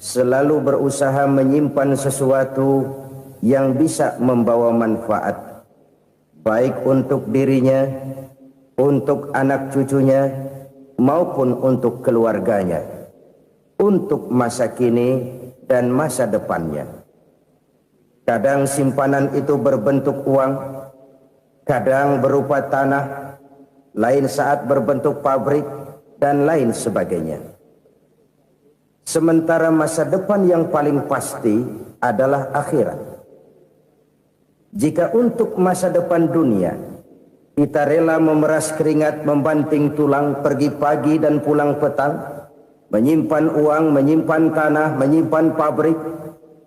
selalu berusaha menyimpan sesuatu yang bisa membawa manfaat, baik untuk dirinya, untuk anak cucunya, maupun untuk keluarganya, untuk masa kini dan masa depannya. Kadang simpanan itu berbentuk uang, kadang berupa tanah, lain saat berbentuk pabrik, dan lain sebagainya. Sementara masa depan yang paling pasti adalah akhirat. Jika untuk masa depan dunia kita rela memeras keringat, membanting tulang, pergi pagi dan pulang petang, menyimpan uang, menyimpan tanah, menyimpan pabrik,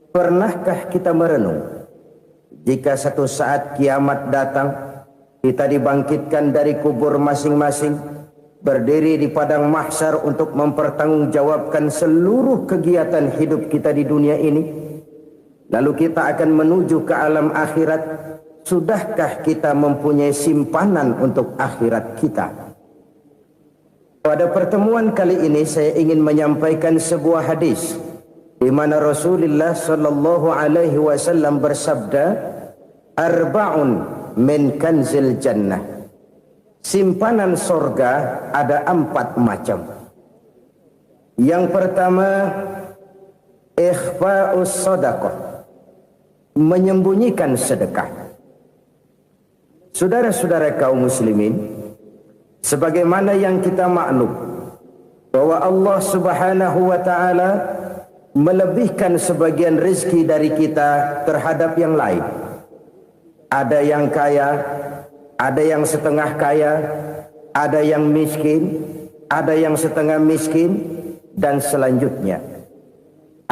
pernahkah kita merenung jika satu saat kiamat datang, kita dibangkitkan dari kubur masing-masing, berdiri di padang mahsyar untuk mempertanggungjawabkan seluruh kegiatan hidup kita di dunia ini, lalu kita akan menuju ke alam akhirat. Sudahkah kita mempunyai simpanan untuk akhirat kita? Pada pertemuan kali ini saya ingin menyampaikan sebuah hadis di mana Rasulullah sallallahu alaihi wasallam bersabda, "Arba'un min kanzil jannah." Simpanan sorga ada 4 macam. Yang pertama, ikhfa'us sadaqah, menyembunyikan sedekah. Saudara-saudara kaum muslimin, sebagaimana yang kita maklum bahwa Allah Subhanahu wa taala melebihkan sebagian rezeki dari kita terhadap yang lain. Ada yang kaya, ada yang setengah kaya, ada yang miskin, ada yang setengah miskin, dan selanjutnya.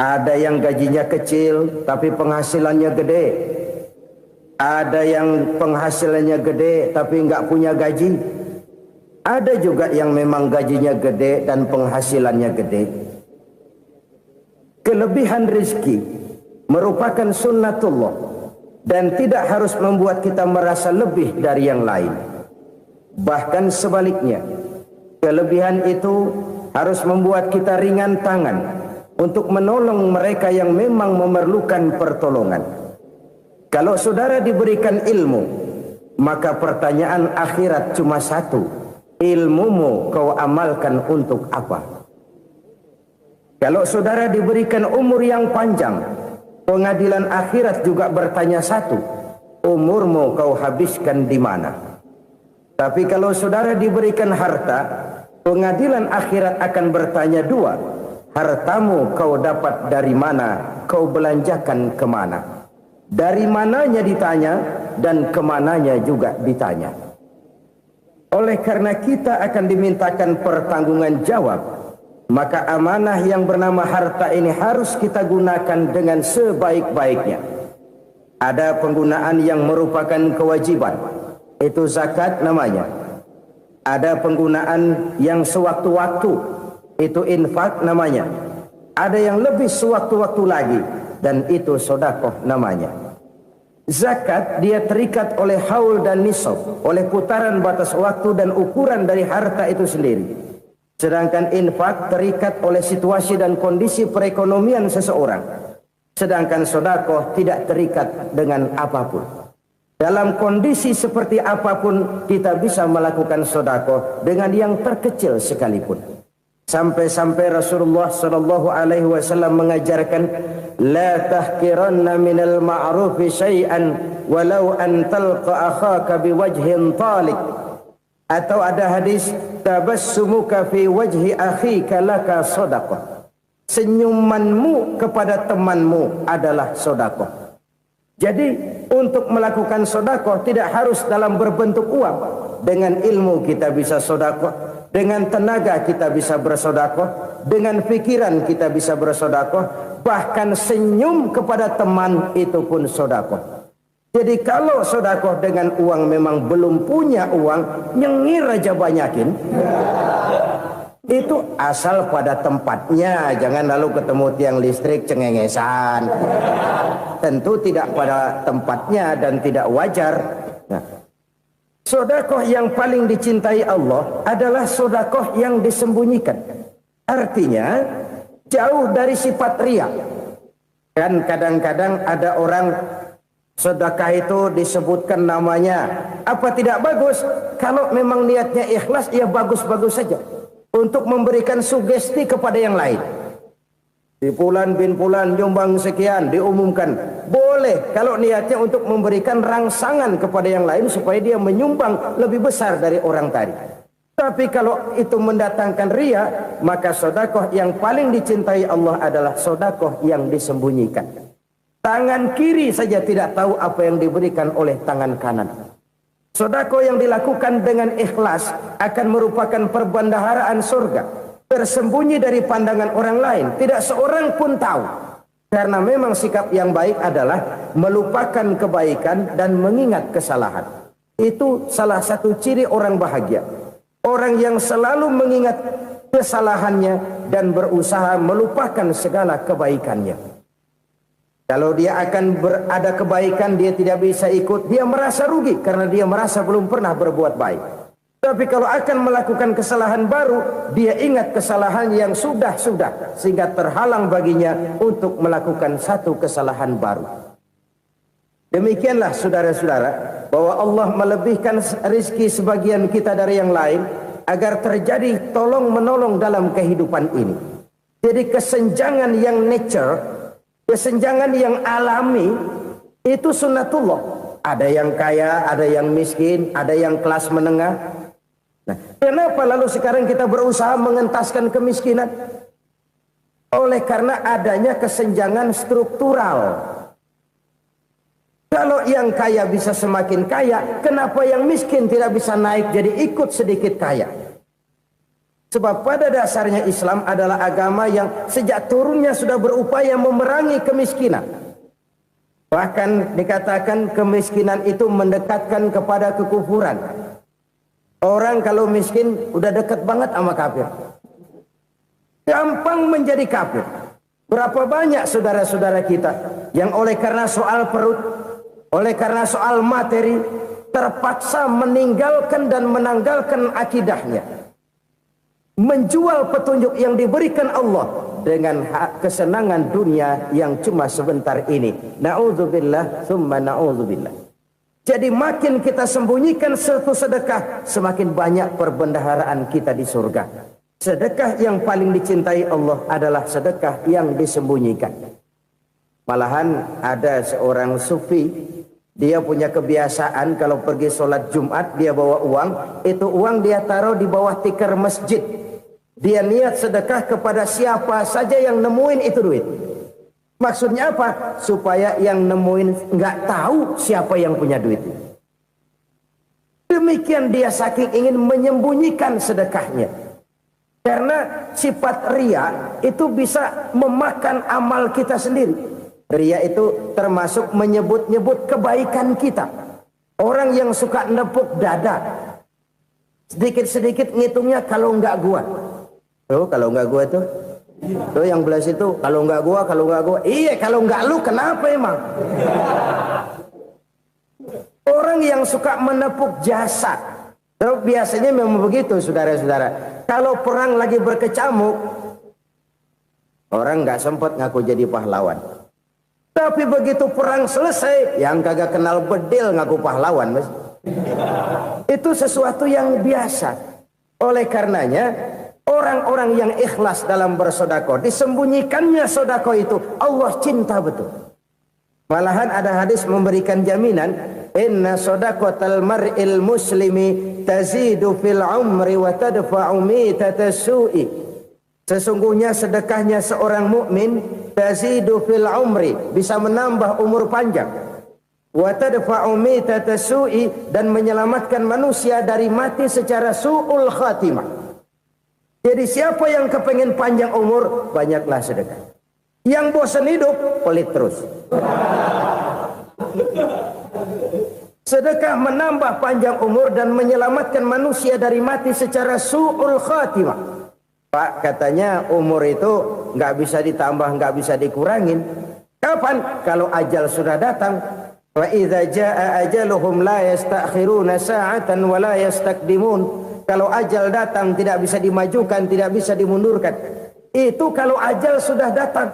Ada yang gajinya kecil tapi penghasilannya gede. Ada yang penghasilannya gede tapi nggak punya gaji. Ada juga yang memang gajinya gede dan penghasilannya gede. Kelebihan rezeki merupakan sunnatullah dan tidak harus membuat kita merasa lebih dari yang lain. Bahkan sebaliknya, kelebihan itu harus membuat kita ringan tangan untuk menolong mereka yang memang memerlukan pertolongan. Kalau saudara diberikan ilmu, maka pertanyaan akhirat cuma satu: ilmumu kau amalkan untuk apa? Kalau saudara diberikan umur yang panjang, pengadilan akhirat juga bertanya satu: umurmu kau habiskan di mana? Tapi kalau saudara diberikan harta, pengadilan akhirat akan bertanya 2: hartamu kau dapat dari mana? Kau belanjakan kemana? Dari mananya ditanya, dan kemananya juga ditanya. Oleh karena kita akan dimintakan pertanggungan jawab, maka amanah yang bernama harta ini harus kita gunakan dengan sebaik-baiknya. Ada penggunaan yang merupakan kewajiban, itu zakat namanya. Ada penggunaan yang sewaktu-waktu, itu infak namanya. Ada yang lebih sewaktu-waktu lagi, dan itu sedekah namanya. Zakat dia terikat oleh haul dan nisab, oleh putaran batas waktu dan ukuran dari harta itu sendiri. Sedangkan infak terikat oleh situasi dan kondisi perekonomian seseorang. Sedangkan sedekah tidak terikat dengan apapun. Dalam kondisi seperti apapun kita bisa melakukan sedekah dengan yang terkecil sekalipun. Sampai-sampai Rasulullah sallallahu alaihi wasallam mengajarkan, la tahqiranna minal ma'rufi syai'an walau an talqa akhaka biwajhin talik. Atau ada hadis, tabassumuka fi wajhi akhika laka shadaqah. Senyumanmu kepada temanmu adalah sedekah. Jadi untuk melakukan sedekah tidak harus dalam berbentuk uang. Dengan ilmu kita bisa sedekah, dengan tenaga kita bisa bersedekah, dengan pikiran kita bisa bersedekah, bahkan senyum kepada teman itu pun sedekah. Jadi kalau sedekah dengan uang memang belum punya uang, nyengir aja banyakin. Itu asal pada tempatnya, jangan lalu ketemu tiang listrik cengengesan. Tentu tidak pada tempatnya dan tidak wajar. Nah, sedekah yang paling dicintai Allah adalah sedekah yang disembunyikan. Artinya, jauh dari sifat riya. Kan kadang-kadang ada orang sedekah itu disebutkan namanya, apa tidak bagus? Kalau memang niatnya ikhlas, ya bagus-bagus saja. Untuk memberikan sugesti kepada yang lain. Di Fulan bin Fulan nyumbang sekian, diumumkan. Boleh kalau niatnya untuk memberikan rangsangan kepada yang lain supaya dia menyumbang lebih besar dari orang tadi. Tapi kalau itu mendatangkan riya, maka sedekah yang paling dicintai Allah adalah sedekah yang disembunyikan. Tangan kiri saja tidak tahu apa yang diberikan oleh tangan kanan. Sedekah yang dilakukan dengan ikhlas akan merupakan perbendaharaan surga, tersembunyi dari pandangan orang lain, tidak seorang pun tahu. Karena memang sikap yang baik adalah melupakan kebaikan dan mengingat kesalahan. Itu salah satu ciri orang bahagia. Orang yang selalu mengingat kesalahannya dan berusaha melupakan segala kebaikannya. Kalau dia akan berada kebaikan, dia tidak bisa ikut, dia merasa rugi karena dia merasa belum pernah berbuat baik. Tapi kalau akan melakukan kesalahan baru, dia ingat kesalahan yang sudah-sudah, sehingga terhalang baginya untuk melakukan satu kesalahan baru. Demikianlah saudara-saudara, bahwa Allah melebihkan rizki sebagian kita dari yang lain, agar terjadi tolong-menolong dalam kehidupan ini. Jadi kesenjangan yang nature, kesenjangan yang alami, itu sunnatullah. Ada yang kaya, ada yang miskin, ada yang kelas menengah. Nah, kenapa lalu sekarang kita berusaha mengentaskan kemiskinan? Oleh karena adanya kesenjangan struktural. Kalau yang kaya bisa semakin kaya, kenapa yang miskin tidak bisa naik jadi ikut sedikit kaya? Sebab pada dasarnya Islam adalah agama yang sejak turunnya sudah berupaya memerangi kemiskinan. Bahkan dikatakan kemiskinan itu mendekatkan kepada kekufuran. Orang kalau miskin udah dekat banget sama kafir. Gampang menjadi kafir. Berapa banyak saudara-saudara kita yang oleh karena soal perut, oleh karena soal materi, terpaksa meninggalkan dan menanggalkan akidahnya. Menjual petunjuk yang diberikan Allah dengan kesenangan dunia yang cuma sebentar ini. Na'udzubillah, summa na'udzubillah. Jadi makin kita sembunyikan satu sedekah, semakin banyak perbendaharaan kita di surga. Sedekah yang paling dicintai Allah adalah sedekah yang disembunyikan. Malahan ada seorang sufi, dia punya kebiasaan kalau pergi sholat Jumat dia bawa uang, itu uang dia taruh di bawah tikar masjid. Dia niat sedekah kepada siapa saja yang nemuin itu duit. Maksudnya apa? Supaya yang nemuin nggak tahu siapa yang punya duit. Demikian dia saking ingin menyembunyikan sedekahnya. Karena sifat riya itu bisa memakan amal kita sendiri. Riya itu termasuk menyebut-nyebut kebaikan kita. Orang yang suka nepuk dada, sedikit-sedikit ngitungnya kalau nggak gua. Tuh kalau nggak gua tuh. Tuh yang belas itu kalau nggak gua, kalau nggak gua. Iya kalau nggak lu kenapa emang? Orang yang suka menepuk jasad, biasanya memang begitu saudara-saudara. Kalau perang lagi berkecamuk, orang nggak sempat ngaku jadi pahlawan. Tapi begitu perang selesai, yang kagak kenal bedil ngaku pahlawan, mas. Itu sesuatu yang biasa. Oleh karenanya, orang-orang yang ikhlas dalam bersedekah, disembunyikannya sedekah itu, Allah cinta betul. Malahan ada hadis memberikan jaminan, inna sadaqatal mar'il muslimi tazidu fil umri wa tadfa'u mitatas su'i. Sesungguhnya sedekahnya seorang mukmin tazidu fil umri, bisa menambah umur panjang. Wa tadfa'u mitatas su'i, dan menyelamatkan manusia dari mati secara su'ul khatimah. Jadi siapa yang kepengen panjang umur, banyaklah sedekah. Yang bosan hidup, pelit terus. Sedekah menambah panjang umur dan menyelamatkan manusia dari mati secara su'ul khatimah. Pak, katanya umur itu nggak bisa ditambah, nggak bisa dikurangin. Kapan? Kalau ajal sudah datang. Wa idza jaa ajaluhum la yastakhiruna sa'atan wa la yastaqdimun. Kalau ajal datang tidak bisa dimajukan, tidak bisa dimundurkan. Itu kalau ajal sudah datang.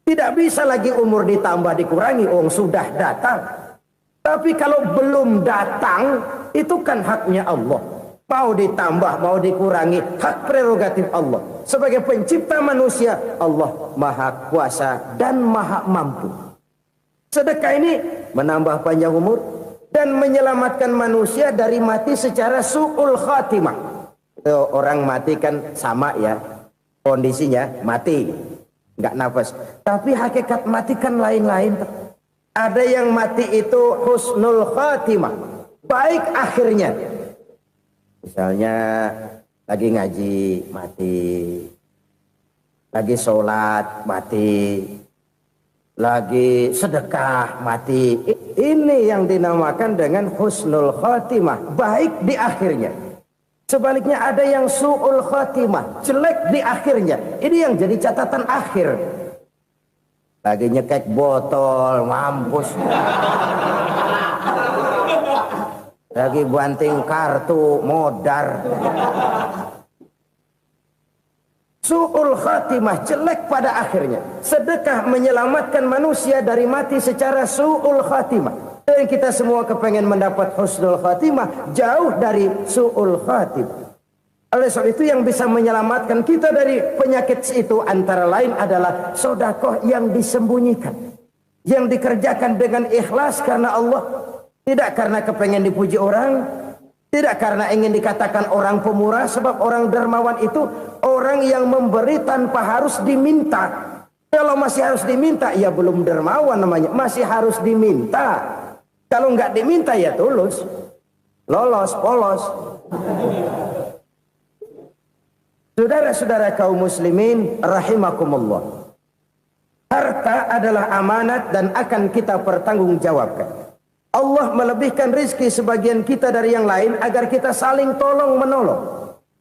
Tidak bisa lagi umur ditambah dikurangi, sudah datang. Tapi kalau belum datang, itu kan haknya Allah. Mau ditambah, mau dikurangi, hak prerogatif Allah. Sebagai pencipta manusia, Allah maha kuasa dan maha mampu. Sedekah ini menambah panjang umur dan menyelamatkan manusia dari mati secara su'ul khatimah. Orang mati kan sama ya, kondisinya mati, nggak nafas. Tapi hakikat mati kan lain-lain. Ada yang mati itu husnul khatimah, baik akhirnya. Misalnya lagi ngaji mati, lagi sholat mati, lagi sedekah mati. Ini yang dinamakan dengan husnul khatimah, baik di akhirnya. Sebaliknya ada yang su'ul khatimah, jelek di akhirnya. Ini yang jadi catatan akhir. Lagi nyekek botol, mampus. Lagi banting kartu, modar. Su'ul khatimah, jelek pada akhirnya. Sedekah menyelamatkan manusia dari mati secara su'ul khatimah. Dan kita semua kepengen mendapat husnul khatimah, jauh dari su'ul khatimah. Oleh sebab itu yang bisa menyelamatkan kita dari penyakit itu antara lain adalah sedekah yang disembunyikan, yang dikerjakan dengan ikhlas karena Allah. Tidak karena kepengen dipuji orang, tidak karena ingin dikatakan orang pemurah, sebab orang dermawan itu orang yang memberi tanpa harus diminta. Kalau masih harus diminta, ya belum dermawan namanya, masih harus diminta. Kalau nggak diminta ya tulus, lolos, polos. Saudara-saudara kaum muslimin rahimakumullah. Harta adalah amanat dan akan kita pertanggungjawabkan. Allah melebihkan rizki sebagian kita dari yang lain agar kita saling tolong menolong,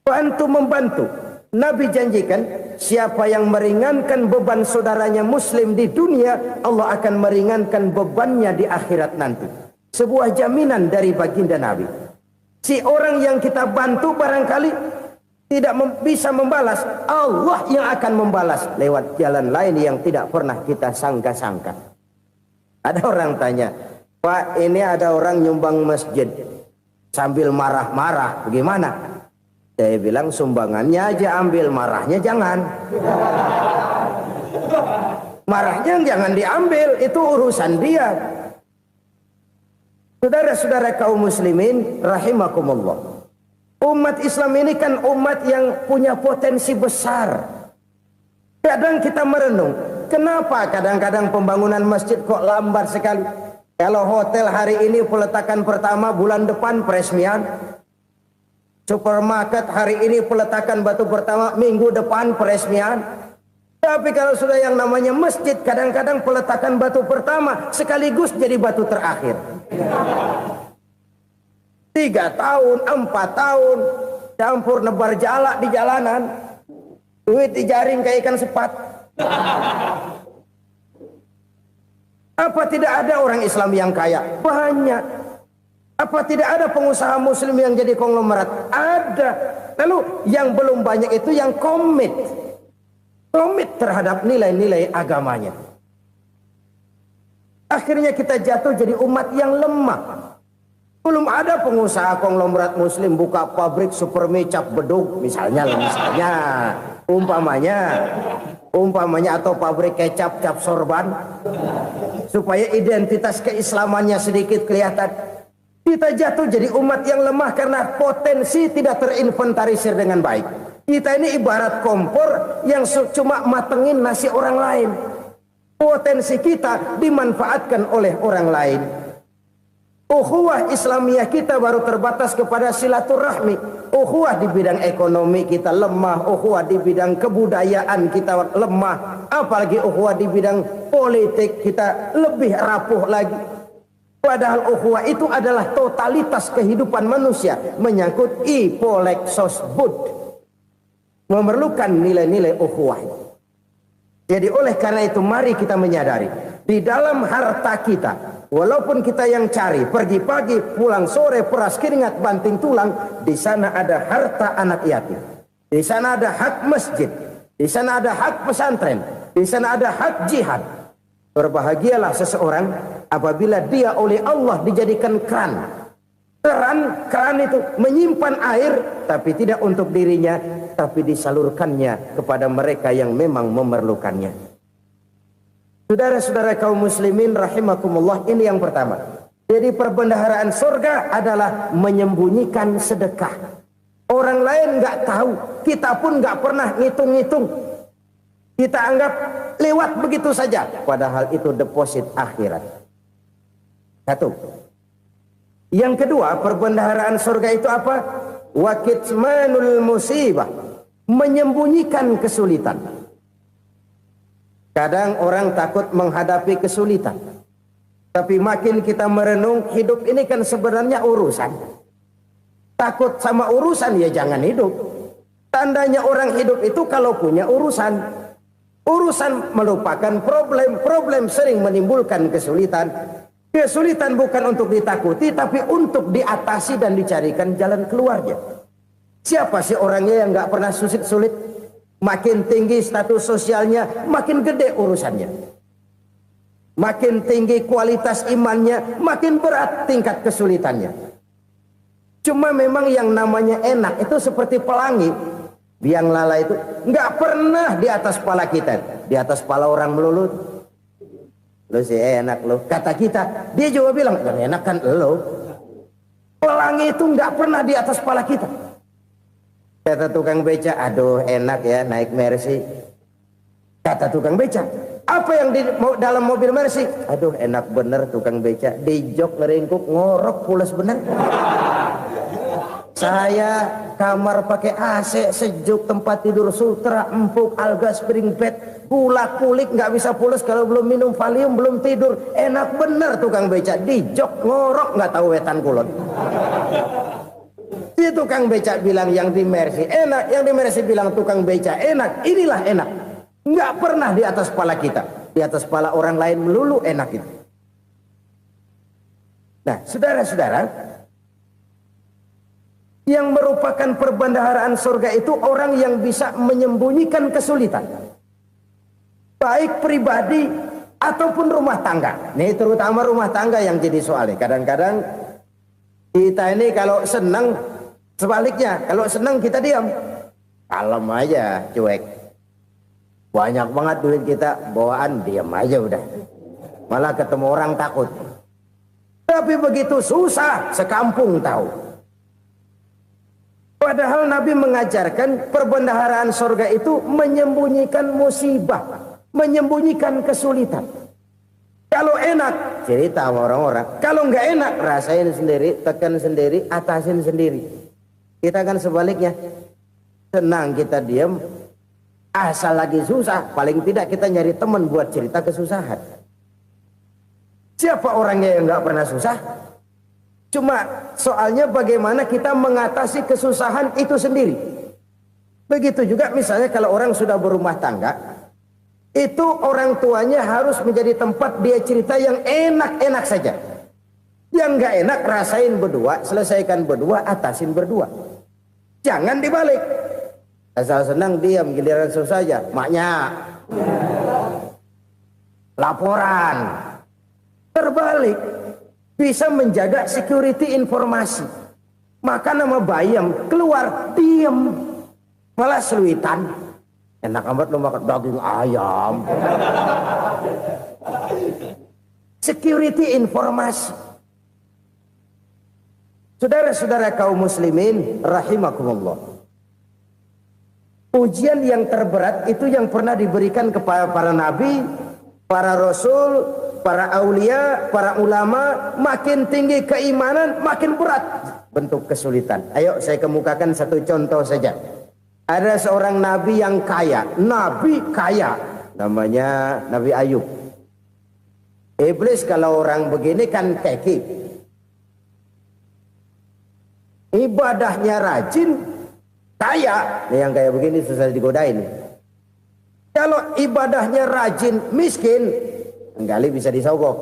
bantu membantu. Nabi janjikan siapa yang meringankan beban saudaranya muslim di dunia, Allah akan meringankan bebannya di akhirat nanti. Sebuah jaminan dari baginda Nabi. Si orang yang kita bantu barangkali tidak bisa membalas, Allah yang akan membalas lewat jalan lain yang tidak pernah kita sangka-sangka. Ada orang tanya, Pak, ini ada orang nyumbang masjid sambil marah-marah, bagaimana? Saya bilang sumbangannya aja ambil, marahnya jangan. Marahnya jangan diambil, itu urusan dia. Saudara-saudara kaum muslimin rahimakumullah. Umat Islam ini kan umat yang punya potensi besar. Kadang kita merenung, kenapa kadang-kadang pembangunan masjid kok lambat sekali? Kalau hotel hari ini peletakan pertama, bulan depan peresmian. Supermarket hari ini peletakan batu pertama, minggu depan peresmian. Tapi kalau sudah yang namanya masjid, kadang-kadang peletakan batu pertama sekaligus jadi batu terakhir. 3 tahun, 4 tahun, campur nebar jalak di jalanan, duit dijaring kayak ikan sepat. Apa tidak ada orang Islam yang kaya? Banyak. Apa tidak ada pengusaha muslim yang jadi konglomerat? Ada. Lalu yang belum banyak itu yang komit terhadap nilai-nilai agamanya. Akhirnya kita jatuh jadi umat yang lemah. Belum ada pengusaha konglomerat muslim buka pabrik supermi cap bedug misalnya umpamanya atau pabrik kecap cap sorban supaya identitas keislamannya sedikit kelihatan. Kita jatuh jadi umat yang lemah karena potensi tidak terinventarisir dengan baik. Kita ini ibarat kompor yang cuma matengin nasi orang lain. Potensi kita dimanfaatkan oleh orang lain. Ukhuwah Islamiyah kita baru terbatas kepada silaturahmi. Ukhuwah di bidang ekonomi kita lemah, ukhuwah di bidang kebudayaan kita lemah, apalagi ukhuwah di bidang politik kita lebih rapuh lagi. Padahal ukhuwah itu adalah totalitas kehidupan manusia, menyangkut ipolek sosbud, memerlukan nilai-nilai ukhuwah. Jadi oleh karena itu mari kita menyadari di dalam harta kita, walaupun kita yang cari, pergi pagi, pulang sore, peras keringat, banting tulang, di sana ada harta anak yatim. Di sana ada hak masjid. Di sana ada hak pesantren, di sana ada hak jihad. Berbahagialah seseorang apabila dia oleh Allah dijadikan keran. Keran itu menyimpan air, tapi tidak untuk dirinya, tapi disalurkannya kepada mereka yang memang memerlukannya. Saudara-saudara kaum muslimin rahimakumullah, ini yang pertama. Jadi perbendaharaan surga adalah menyembunyikan sedekah. Orang lain nggak tahu, kita pun nggak pernah ngitung-ngitung. Kita anggap lewat begitu saja, padahal itu deposit akhirat. Satu. Yang kedua, perbendaharaan surga itu apa? Wa kitmanul musibah, menyembunyikan kesulitan. Kadang orang takut menghadapi kesulitan, tapi makin kita merenung, hidup ini kan sebenarnya urusan. Takut sama urusan, ya jangan hidup. Tandanya orang hidup itu kalau punya urusan. Urusan melupakan problem, problem sering menimbulkan kesulitan. Kesulitan bukan untuk ditakuti, tapi untuk diatasi dan dicarikan jalan keluarnya. Siapa sih orangnya yang nggak pernah sulit-sulit? Makin tinggi status sosialnya, makin gede urusannya. Makin tinggi kualitas imannya, makin berat tingkat kesulitannya. Cuma memang yang namanya enak itu seperti pelangi. Biang lala itu nggak pernah di atas kepala kita, di atas kepala orang melulu. Lu sih enak lu, kata kita. Dia juga bilang yang enak kan lu. Pelangi itu nggak pernah di atas kepala kita. Kata tukang beca, aduh enak ya naik Mercy. Kata tukang beca, apa yang di dalam mobil Mercy? Aduh enak bener tukang beca, di jok ngeringkuk ngorok pulas bener. Saya kamar pakai AC sejuk, tempat tidur sutra empuk, alga spring bed, gula kulik nggak bisa pulas kalau belum minum Valium, belum tidur. Enak bener tukang beca, di jok ngorok nggak tahu wetan kulon. Si tukang beca bilang yang di Mercy enak, yang di Mercy bilang tukang beca enak. Inilah enak, nggak pernah di atas kepala kita, di atas kepala orang lain melulu enak itu. Nah, saudara-saudara, yang merupakan perbendaharaan surga itu orang yang bisa menyembunyikan kesulitan, baik pribadi ataupun rumah tangga. Nih terutama rumah tangga yang jadi soalnya. Kadang-kadang kita ini kalau senang, sebaliknya kalau senang kita diam, kalem aja, cuek. Banyak banget duit kita bawaan, diam aja udah. Malah ketemu orang takut. Tapi begitu susah, sekampung tahu. Padahal Nabi mengajarkan perbendaharaan surga itu menyembunyikan musibah, menyembunyikan kesulitan. Kalau enak, cerita sama orang-orang. Kalau nggak enak, rasain sendiri, tekan sendiri, atasin sendiri. Kita kan sebaliknya. Senang kita diam, asal lagi susah, paling tidak kita nyari teman buat cerita kesusahan. Siapa orangnya yang nggak pernah susah? Cuma soalnya bagaimana kita mengatasi kesusahan itu sendiri. Begitu juga misalnya kalau orang sudah berumah tangga, itu orang tuanya harus menjadi tempat dia cerita yang enak-enak saja. Yang nggak enak rasain berdua, selesaikan berdua, atasin berdua. Jangan dibalik. Asal senang diam, giliran susah saja. Maknya laporan. Terbalik. Bisa menjaga security informasi. Maka nama bayam keluar diam, malah seluitan. Enak amat lo makan daging ayam. Security informasi. Saudara-saudara kaum muslimin rahimakumullah. Ujian yang terberat itu yang pernah diberikan kepada para nabi, para rasul, para aulia, para ulama. Makin tinggi keimanan, makin berat bentuk kesulitan. Ayo saya kemukakan satu contoh saja. Ada seorang nabi yang kaya, nabi kaya, namanya Nabi Ayub. Iblis kalau orang begini kan keki. Ibadahnya rajin, kaya. Nih yang kayak begini susah digodain. Kalau ibadahnya rajin, miskin, kali bisa disogok.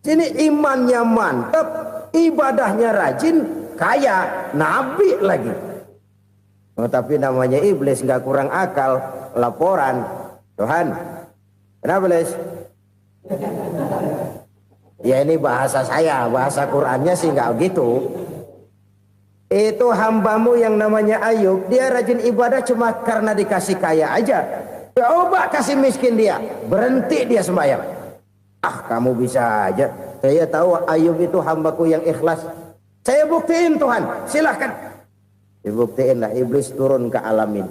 Sini imannya mantap, ibadahnya rajin, kaya, nabi lagi. Oh, tapi namanya iblis nggak kurang akal. Laporan, Tuhan, kenapa Les? Ya ini bahasa saya, bahasa Qurannya sih nggak gitu. Itu hambamu yang namanya Ayub, dia rajin ibadah cuma karena dikasih kaya aja. Coba kasih miskin dia, berhenti dia sembahyang. Ah, kamu bisa aja. Saya tahu Ayub itu hambaku yang ikhlas. Saya buktiin Tuhan, silahkan. Dibuktiinlah, iblis turun ke alam ini.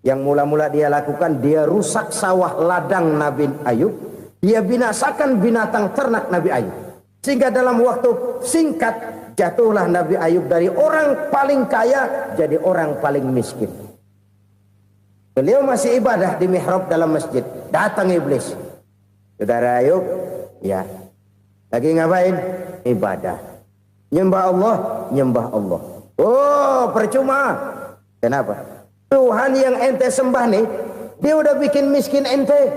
Yang mula-mula dia lakukan, dia rusak sawah ladang Nabi Ayub. Dia binasakan binatang ternak Nabi Ayub. Sehingga dalam waktu singkat, jatuhlah Nabi Ayub dari orang paling kaya jadi orang paling miskin. Beliau masih ibadah di mihrab dalam masjid. Datang iblis. Saudara Ayub, ya. Lagi ngapain? Ibadah. Nyembah Allah, nyembah Allah. Oh, percuma. Kenapa? Tuhan yang ente sembah nih, dia udah bikin miskin ente.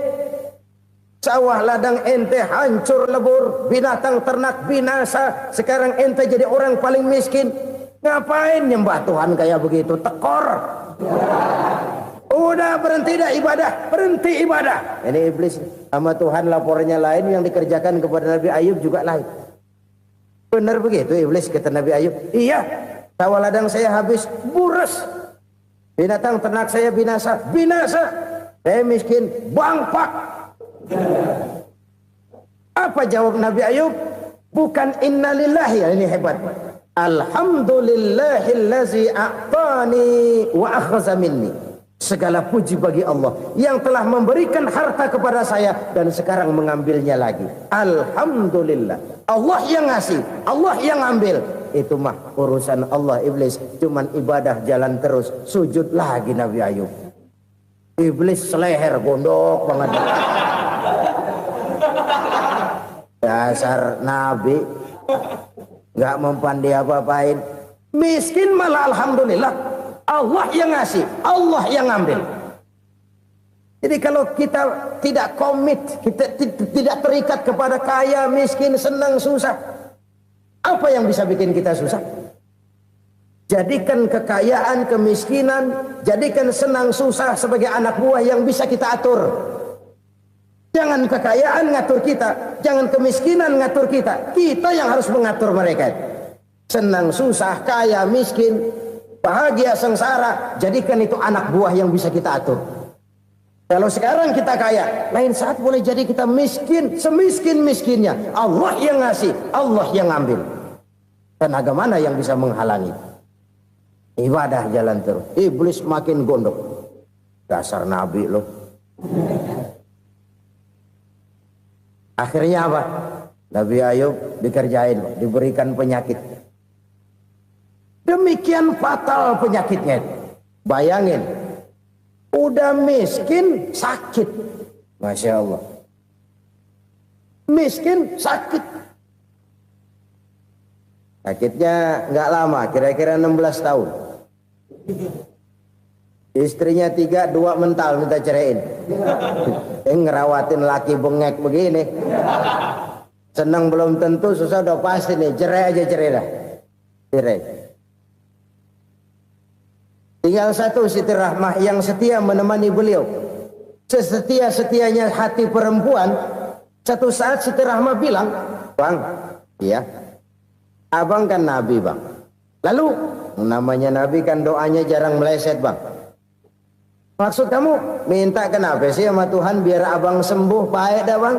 Sawah ladang ente hancur lebur, binatang ternak binasa. Sekarang ente jadi orang paling miskin. Ngapain nyembah Tuhan kayak begitu? Tekor. Udah berhenti dah ibadah, berhenti ibadah. Ini iblis sama Tuhan laporannya lain, yang dikerjakan kepada Nabi Ayub juga lain. Benar begitu iblis kata Nabi Ayub? Iya, sawah ladang saya habis, buras. Binatang ternak saya binasa, binasa. Saya miskin, bangpak. Apa jawab Nabi Ayub? Bukan innalillahi, ya ini hebat. Alhamdulillahillazi a'tani wa akhza minni. Segala puji bagi Allah yang telah memberikan harta kepada saya dan sekarang mengambilnya lagi. Alhamdulillah. Allah yang ngasih, Allah yang ambil. Itu mah urusan Allah. Iblis cuman ibadah jalan terus, sujud lagi Nabi Ayub. Iblis seleher gondok banget. Dasar Nabi nggak mempan dia apa-apain. Miskin malah alhamdulillah. Allah yang ngasih, Allah yang ngambil. Jadi kalau kita tidak komit, kita tidak terikat kepada kaya, miskin, senang, susah, apa yang bisa bikin kita susah? Jadikan kekayaan, kemiskinan, jadikan senang, susah sebagai anak buah yang bisa kita atur. Jangan kekayaan ngatur kita, jangan kemiskinan ngatur kita. Kita yang harus mengatur mereka. Senang, susah, kaya, miskin, bahagia, sengsara, jadikan itu anak buah yang bisa kita atur. Kalau sekarang kita kaya, lain saat boleh jadi kita miskin, semiskin-miskinnya. Allah yang ngasih, Allah yang ngambil. Tenaga mana yang bisa menghalangi? Ibadah jalan terus. Iblis makin gondok. Dasar Nabi loh. Akhirnya apa? Nabi Ayub dikerjain, diberikan penyakit. Demikian fatal penyakitnya. Bayangin, udah miskin sakit. Masya Allah. Miskin sakit. Sakitnya nggak lama, kira-kira 16 tahun. Istrinya 3, 2 mental minta ceraiin. Ngerawatin laki bengek begini. Senang belum tentu, susah udah pasti nih. Cerai aja, cerai dah. Cerai. Tinggal satu Siti Rahmah yang setia menemani beliau. Sesetia-setianya hati perempuan. Satu saat Siti Rahmah bilang, Bang, iya, abang kan Nabi bang. Lalu, namanya Nabi kan doanya jarang meleset bang. Maksud kamu minta kenapa sih sama Tuhan biar abang sembuh baik dah bang?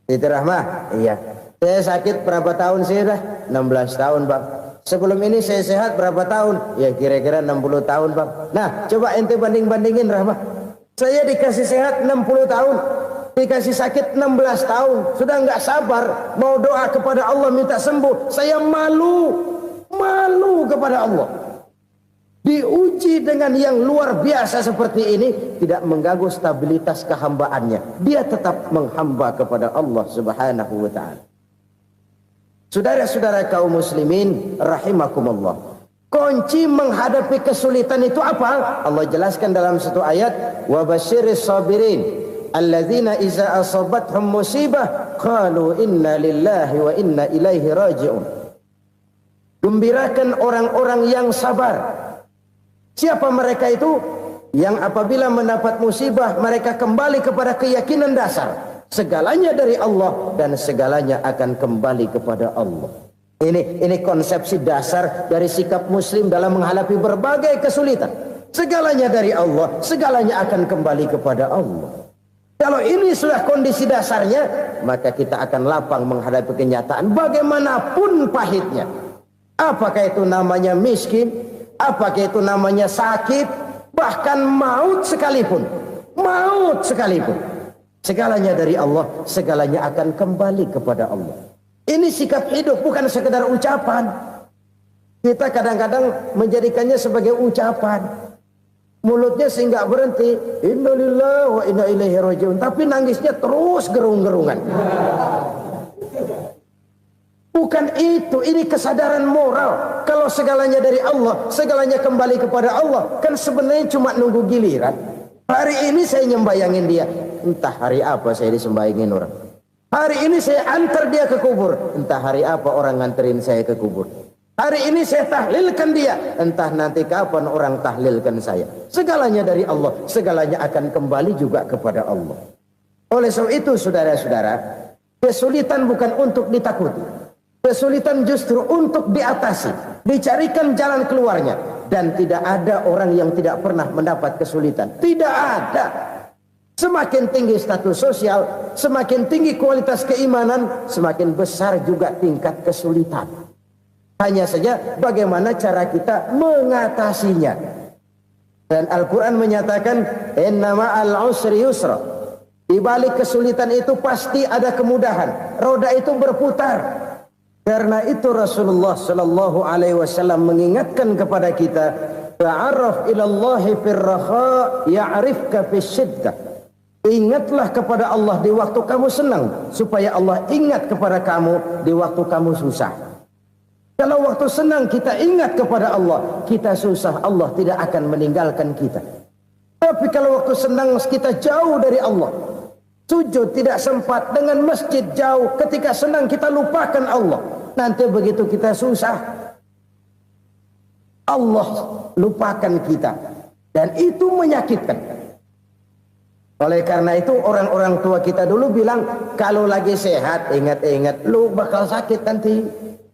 Siti Rahmah, iya. Saya sakit berapa tahun sih dah? 16 tahun bang. Sebelum ini saya sehat berapa tahun? Ya kira-kira 60 tahun bang. Nah coba ente banding-bandingin Rahmah. Saya dikasih sehat 60 tahun, dikasih sakit 16 tahun. Sudah nggak sabar mau doa kepada Allah minta sembuh. Saya malu kepada Allah. Diuji dengan yang luar biasa seperti ini, tidak mengganggu stabilitas kehambaannya. Dia tetap menghamba kepada Allah Subhanahu wa ta'ala. Saudara-saudara kaum muslimin rahimakumullah. Kunci menghadapi kesulitan itu apa? Allah jelaskan dalam satu ayat, wa basyiris sabirin alladzina iza asabathum musibah qalu inna lillahi wa inna ilaihi raji'un. Gembirakan orang-orang yang sabar Siapa mereka itu? Yang apabila mendapat musibah mereka kembali kepada keyakinan dasar, segalanya dari Allah dan segalanya akan kembali kepada Allah. Ini konsepsi dasar dari sikap muslim dalam menghadapi berbagai kesulitan. Segalanya dari Allah, segalanya akan kembali kepada Allah. Kalau ini sudah kondisi dasarnya, maka kita akan lapang menghadapi kenyataan bagaimanapun pahitnya. Apakah itu namanya miskin, apakah itu namanya sakit, bahkan maut sekalipun. Maut sekalipun. Segalanya dari Allah, segalanya akan kembali kepada Allah. Ini sikap hidup, bukan sekedar ucapan. Kita kadang-kadang menjadikannya sebagai ucapan. Mulutnya sehingga berhenti, innalillahi wa inna ilaihi rajiun, tapi nangisnya terus gerung-gerungan. Bukan itu, ini kesadaran moral. Kalau segalanya dari Allah, segalanya kembali kepada Allah, kan sebenarnya cuma nunggu giliran. Hari ini saya nyembayangin dia, entah hari apa saya disembayangin orang. Hari ini saya antar dia ke kubur, entah hari apa orang nganterin saya ke kubur. Hari ini saya tahlilkan dia, entah nanti kapan orang tahlilkan saya. Segalanya dari Allah, segalanya akan kembali juga kepada Allah. Oleh sebab itu saudara-saudara, kesulitan bukan untuk ditakuti. Kesulitan justru untuk diatasi, dicarikan jalan keluarnya. Dan tidak ada orang yang tidak pernah mendapat kesulitan. Tidak ada. Semakin tinggi status sosial, semakin tinggi kualitas keimanan, semakin besar juga tingkat kesulitan. Hanya saja bagaimana cara kita mengatasinya. Dan Al-Quran menyatakan, inna ma'al usri yusra. Di balik kesulitan itu pasti ada kemudahan. Roda itu berputar. Karena itu Rasulullah Sallallahu Alaihi Wasallam mengingatkan kepada kita, ta'arraf ilallahi firraha ya'rifka fisyiddah. Ingatlah kepada Allah di waktu kamu senang, supaya Allah ingat kepada kamu di waktu kamu susah. Kalau waktu senang kita ingat kepada Allah, kita susah, Allah tidak akan meninggalkan kita. Tapi kalau waktu senang kita jauh dari Allah, sujud tidak sempat, dengan masjid jauh, ketika senang kita lupakan Allah. Nanti begitu kita susah, Allah lupakan kita. Dan itu menyakitkan. Oleh karena itu orang-orang tua kita dulu bilang, kalau lagi sehat ingat-ingat lu bakal sakit nanti.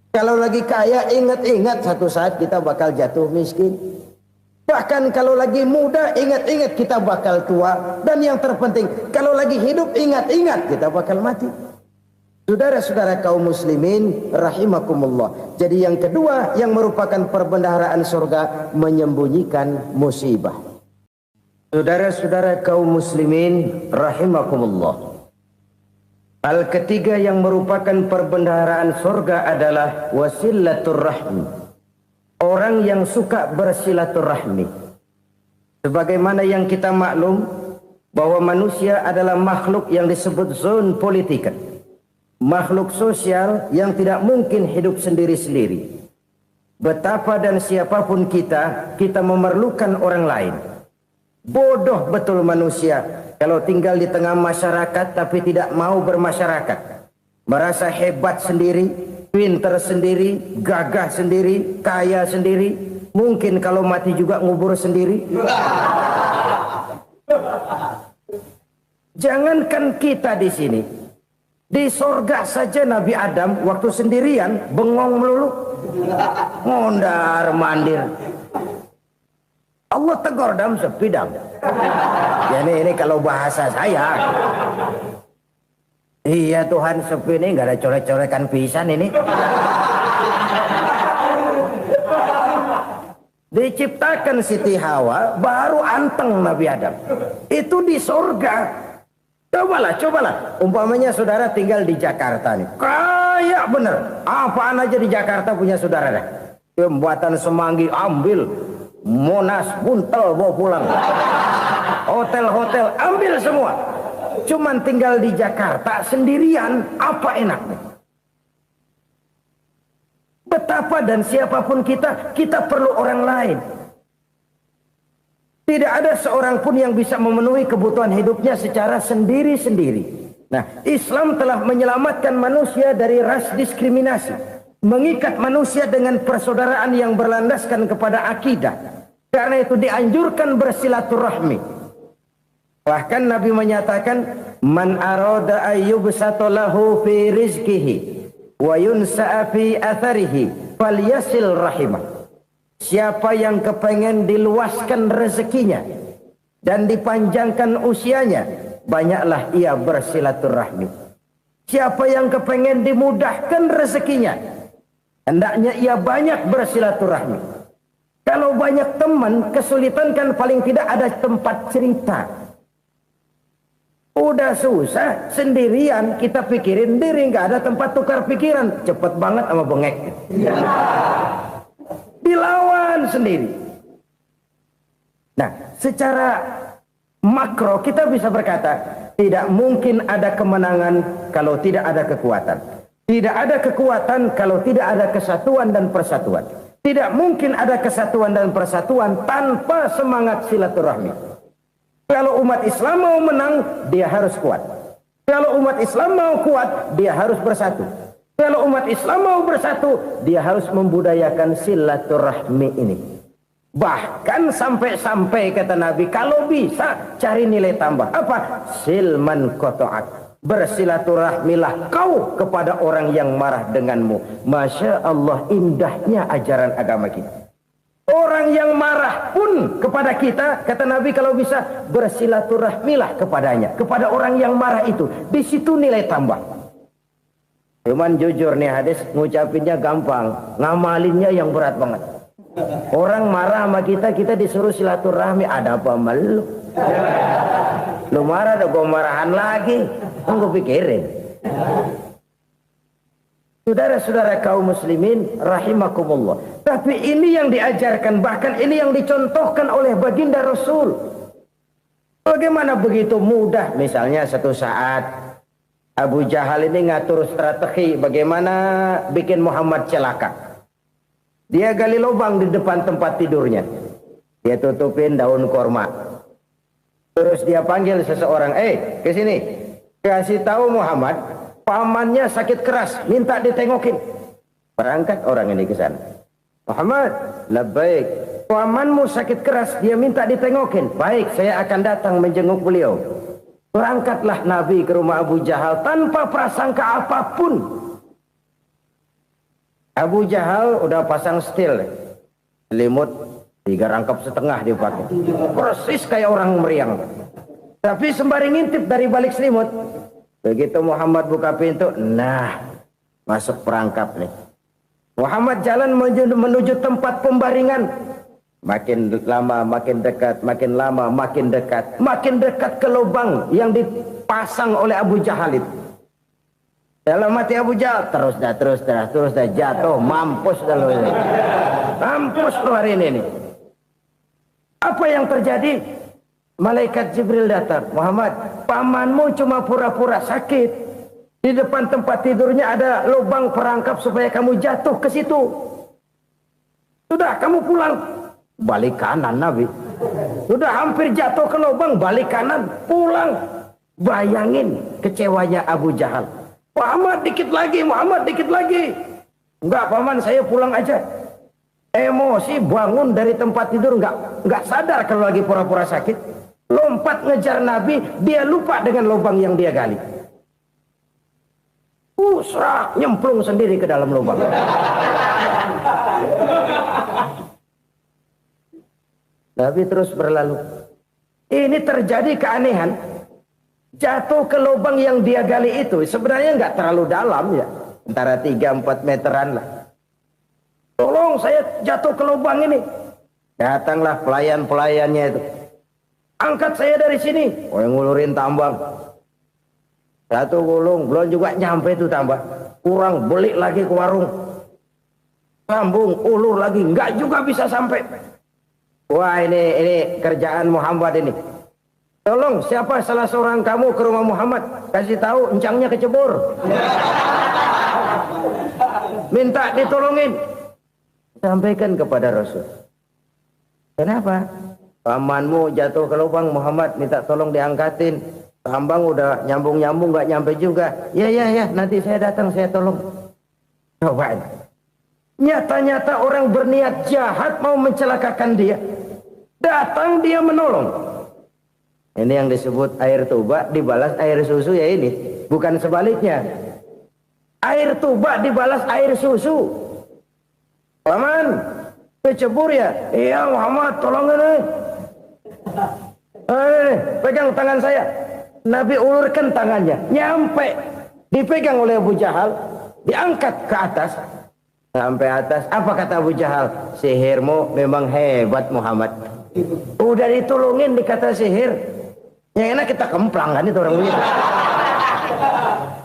Kalau lagi kaya ingat-ingat satu saat kita bakal jatuh miskin. Bahkan kalau lagi muda ingat-ingat kita bakal tua. Dan yang terpenting kalau lagi hidup ingat-ingat kita bakal mati. Saudara-saudara kaum muslimin rahimakumullah. Jadi yang kedua yang merupakan perbendaharaan surga, menyembunyikan musibah. Saudara-saudara kaum muslimin rahimakumullah. Hal ketiga yang merupakan perbendaharaan surga adalah wasilatur rahmi. Orang yang suka bersilaturahmi. Sebagaimana yang kita maklum bahwa manusia adalah makhluk yang disebut zon politika. Makhluk sosial yang tidak mungkin hidup sendiri-sendiri. Betapa dan siapapun kita memerlukan orang lain. Bodoh betul manusia kalau tinggal di tengah masyarakat tapi tidak mau bermasyarakat. Merasa hebat sendiri, pinter sendiri, gagah sendiri, kaya sendiri. Mungkin kalau mati juga ngubur sendiri. Jangankan kita di sini, di sorga saja Nabi Adam waktu sendirian bengong melulu, ngondar mandir. Allah tegur dam sepi dam. Ya ini kalau bahasa saya. Iya Tuhan sepi ini nggak ada coret-corekan pisan ini. Diciptakan Siti Hawa baru anteng Nabi Adam. Itu di surga. Cobalah. Umpamanya saudara tinggal di Jakarta nih. Kayak bener. Apaan aja di Jakarta punya saudara dah. Pembuatan Semanggi ambil. Monas, Buntel bawa pulang. Hotel-hotel ambil semua. Cuman tinggal di Jakarta sendirian, apa enaknya? Betapa dan siapapun kita perlu orang lain. Tidak ada seorang pun yang bisa memenuhi kebutuhan hidupnya secara sendiri-sendiri. Nah, Islam telah menyelamatkan manusia dari ras diskriminasi. Mengikat manusia dengan persaudaraan yang berlandaskan kepada akidah. Karena itu dianjurkan bersilaturahmi. Bahkan Nabi menyatakan, man arada ayyubsata lahu fi rizqihi wa yunsa'a fi atharihi falyasil rahimah. Siapa yang kepengen diluaskan rezekinya dan dipanjangkan usianya, banyaklah ia bersilaturahmi. Siapa yang kepengen dimudahkan rezekinya, hendaknya ia banyak bersilaturahmi. Kalau banyak teman, kesulitan kan paling tidak ada tempat cerita. Udah susah, sendirian kita pikirin diri, nggak ada tempat tukar pikiran. Cepet banget sama bengek. Dilawan sendiri. Nah, secara makro kita bisa berkata, tidak mungkin ada kemenangan kalau tidak ada kekuatan. Tidak ada kekuatan kalau tidak ada kesatuan dan persatuan. Tidak mungkin ada kesatuan dan persatuan tanpa semangat silaturahmi. Kalau umat Islam mau menang, dia harus kuat. Kalau umat Islam mau kuat, dia harus bersatu. Kalau umat Islam mau bersatu, dia harus membudayakan silaturahmi ini. Bahkan sampai-sampai kata Nabi, kalau bisa cari nilai tambah. Apa? Silman qata'ak. Bersilaturahmilah kau kepada orang yang marah denganmu. Masya Allah, indahnya ajaran agama kita. Orang yang marah pun kepada kita, kata Nabi, kalau bisa bersilaturahmilah kepadanya, kepada orang yang marah itu. Di situ nilai tambah. Cuman jujur nih hadis, ngucapinnya gampang, ngamalinnya yang berat banget. Orang marah sama kita, kita disuruh silaturahmi, ada apa malu? Lu marah, ada gua marahan lagi. Tunggu pikirin. Saudara-saudara kaum muslimin rahimakumullah. Tapi ini yang diajarkan, bahkan ini yang dicontohkan oleh baginda Rasul. Bagaimana begitu mudah, misalnya satu saat Abu Jahal ini ngatur strategi bagaimana bikin Muhammad celaka. Dia gali lubang di depan tempat tidurnya. Dia tutupin daun korma. Terus dia panggil seseorang, ke sini. Kasih tahu Muhammad, pamannya sakit keras, minta ditengokin. Berangkat orang ini ke sana. Muhammad, labbaik. Pamanmu sakit keras, dia minta ditengokin. Baik, saya akan datang menjenguk beliau. Berangkatlah Nabi ke rumah Abu Jahal tanpa prasangka apapun. Abu Jahal udah pasang setil, selimut 3 rangkap setengah dia pakai. Persis kayak orang meriang. Tapi sembari ngintip dari balik selimut. Begitu Muhammad buka pintu, nah masuk perangkap nih. Muhammad jalan menuju tempat pembaringan. Makin lama makin dekat, makin lama makin dekat. Makin dekat ke lubang yang dipasang oleh Abu Jahal itu. Dalam hati Abu Jahal, terus dah jatuh, mampus dah lo ini. Mampus lo hari ini nih. Apa yang terjadi? Malaikat Jibril datang. Muhammad, pamanmu cuma pura-pura sakit. Di depan tempat tidurnya ada lubang perangkap supaya kamu jatuh ke situ. Sudah, kamu pulang. Balik kanan Nabi. Sudah hampir jatuh ke lubang, balik kanan, pulang. Bayangin kecewanya Abu Jahal. Muhammad dikit lagi, Muhammad dikit lagi. Enggak paman, saya pulang aja. Emosi bangun dari tempat tidur, enggak sadar kalau lagi pura-pura sakit. Lompat ngejar Nabi, dia lupa dengan lubang yang dia gali. Serak, nyemplung sendiri ke dalam lubang. Nabi terus berlalu. Ini terjadi keanehan. Jatuh ke lubang yang dia gali itu sebenarnya nggak terlalu dalam ya, antara 3-4 meteran lah. Tolong saya jatuh ke lubang ini. Datanglah pelayan-pelayannya itu. Angkat saya dari sini. Oh, yang ngulurin tambang. Satu gulung, belum juga nyampe itu tambang. Kurang, beli lagi ke warung. Sambung, ulur lagi, nggak juga bisa sampai. Wah, ini kerjaan Muhammad ini. Tolong, siapa salah seorang kamu ke rumah Muhammad, kasih tahu encangnya kecebur. Minta ditolongin. Sampaikan kepada Rasul. Kenapa? Pamanmu jatuh ke lubang, Muhammad minta tolong diangkatin. Tambang udah nyambung-nyambung nggak nyampe juga. Ya, nanti saya datang, saya tolong. Coba. Nyata-nyata orang berniat jahat mau mencelakakan dia. Datang dia menolong. Ini yang disebut air tuba dibalas air susu ya ini. Bukan sebaliknya. Air tuba dibalas air susu. Paman, kecebur ya? Iya Muhammad, tolong ini. Pegang tangan saya. Nabi ulurkan tangannya. Nyampe. Dipegang oleh Abu Jahal. Diangkat ke atas. Sampai atas. Apa kata Abu Jahal? Sihirmu memang hebat Muhammad. Udah ditolongin dikata sihir. Yang enak kita kemplang kan itu orang begitu.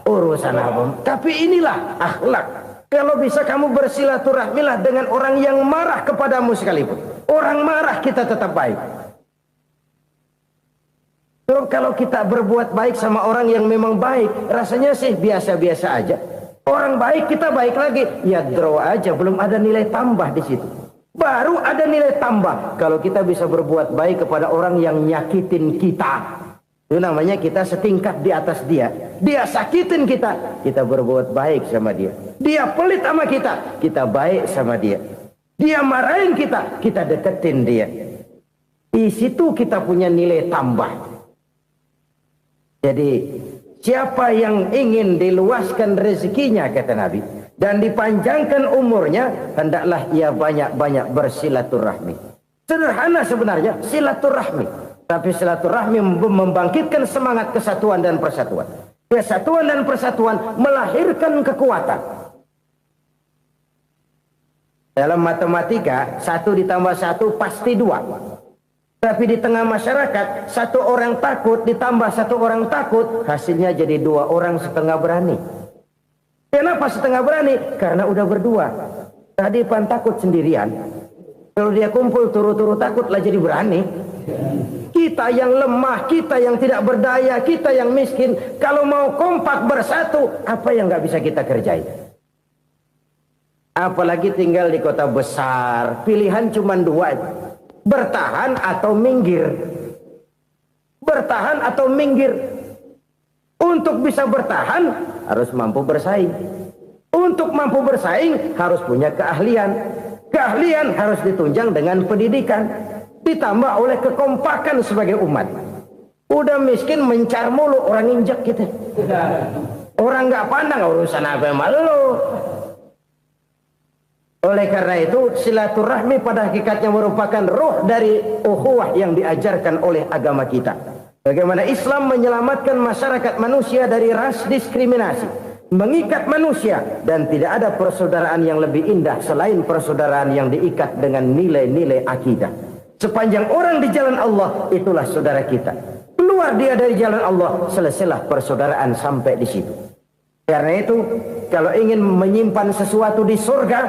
Urusan apa? Tapi inilah akhlak. Kalau bisa kamu bersilaturahmilah dengan orang yang marah kepadamu sekalipun. Orang marah kita tetap baik. Kalau kita berbuat baik sama orang yang memang baik, rasanya sih biasa-biasa aja. Orang baik kita baik lagi, ya draw aja, belum ada nilai tambah di situ. Baru ada nilai tambah kalau kita bisa berbuat baik kepada orang yang nyakitin kita. Itu namanya kita setingkat di atas dia. Dia sakitin kita, kita berbuat baik sama dia. Dia pelit sama kita, kita baik sama dia. Dia marahin kita, kita deketin dia. Di situ kita punya nilai tambah. Jadi siapa yang ingin diluaskan rezekinya kata Nabi dan dipanjangkan umurnya, hendaklah ia banyak-banyak bersilaturahmi. Sederhana sebenarnya silaturahmi, tapi silaturahmi membangkitkan semangat kesatuan dan persatuan. Kesatuan dan persatuan melahirkan kekuatan. Dalam matematika 1 ditambah 1 pasti 2. Tapi di tengah masyarakat, 1 orang takut ditambah 1 orang takut, hasilnya jadi 2 orang setengah berani. Kenapa setengah berani? Karena udah berdua. Tadi pan takut sendirian. Kalau dia kumpul turu-turu takutlah jadi berani. Kita yang lemah, kita yang tidak berdaya, kita yang miskin, kalau mau kompak bersatu, apa yang nggak bisa kita kerjain? Apalagi tinggal di kota besar, pilihan cuma 2. Bertahan atau minggir. Bertahan atau minggir. Untuk bisa bertahan harus mampu bersaing. Untuk mampu bersaing harus punya keahlian. Keahlian harus ditunjang dengan pendidikan, ditambah oleh kekompakan sebagai umat. Udah miskin mencar mulu, orang injek kita. Orang nggak pandang urusan apa yang malu. Oleh karena itu silaturahmi pada hakikatnya merupakan roh dari ukhuwah yang diajarkan oleh agama kita. Bagaimana Islam menyelamatkan masyarakat manusia dari ras diskriminasi, mengikat manusia, dan tidak ada persaudaraan yang lebih indah selain persaudaraan yang diikat dengan nilai-nilai akidah. Sepanjang orang di jalan Allah, itulah saudara kita. Keluar dia dari jalan Allah, selesailah persaudaraan sampai di situ. Karena itu kalau ingin menyimpan sesuatu di surga,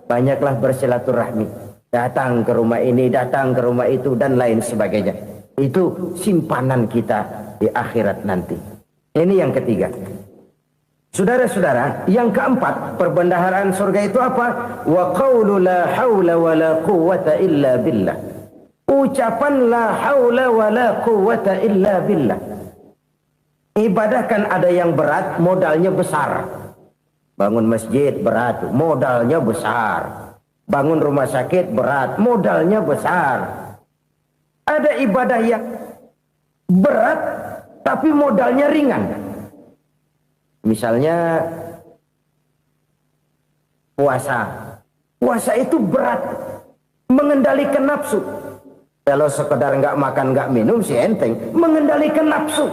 banyaklah bersilaturahmi. Datang ke rumah ini, datang ke rumah itu, dan lain sebagainya. Itu simpanan kita di akhirat nanti. Ini yang ketiga. Saudara-saudara, yang keempat, perbendaharaan surga itu apa? Wa qawlu la hawla wa la quwwata illa billah. Ucapan la hawla wa la quwwata illa billah. Ibadah kan ada yang berat, modalnya besar. Bangun masjid berat, modalnya besar. Bangun rumah sakit berat, modalnya besar. Ada ibadah yang berat tapi modalnya ringan. Misalnya puasa. Puasa itu berat, mengendalikan nafsu. Kalau sekedar nggak makan nggak minum sih enteng, mengendalikan nafsu.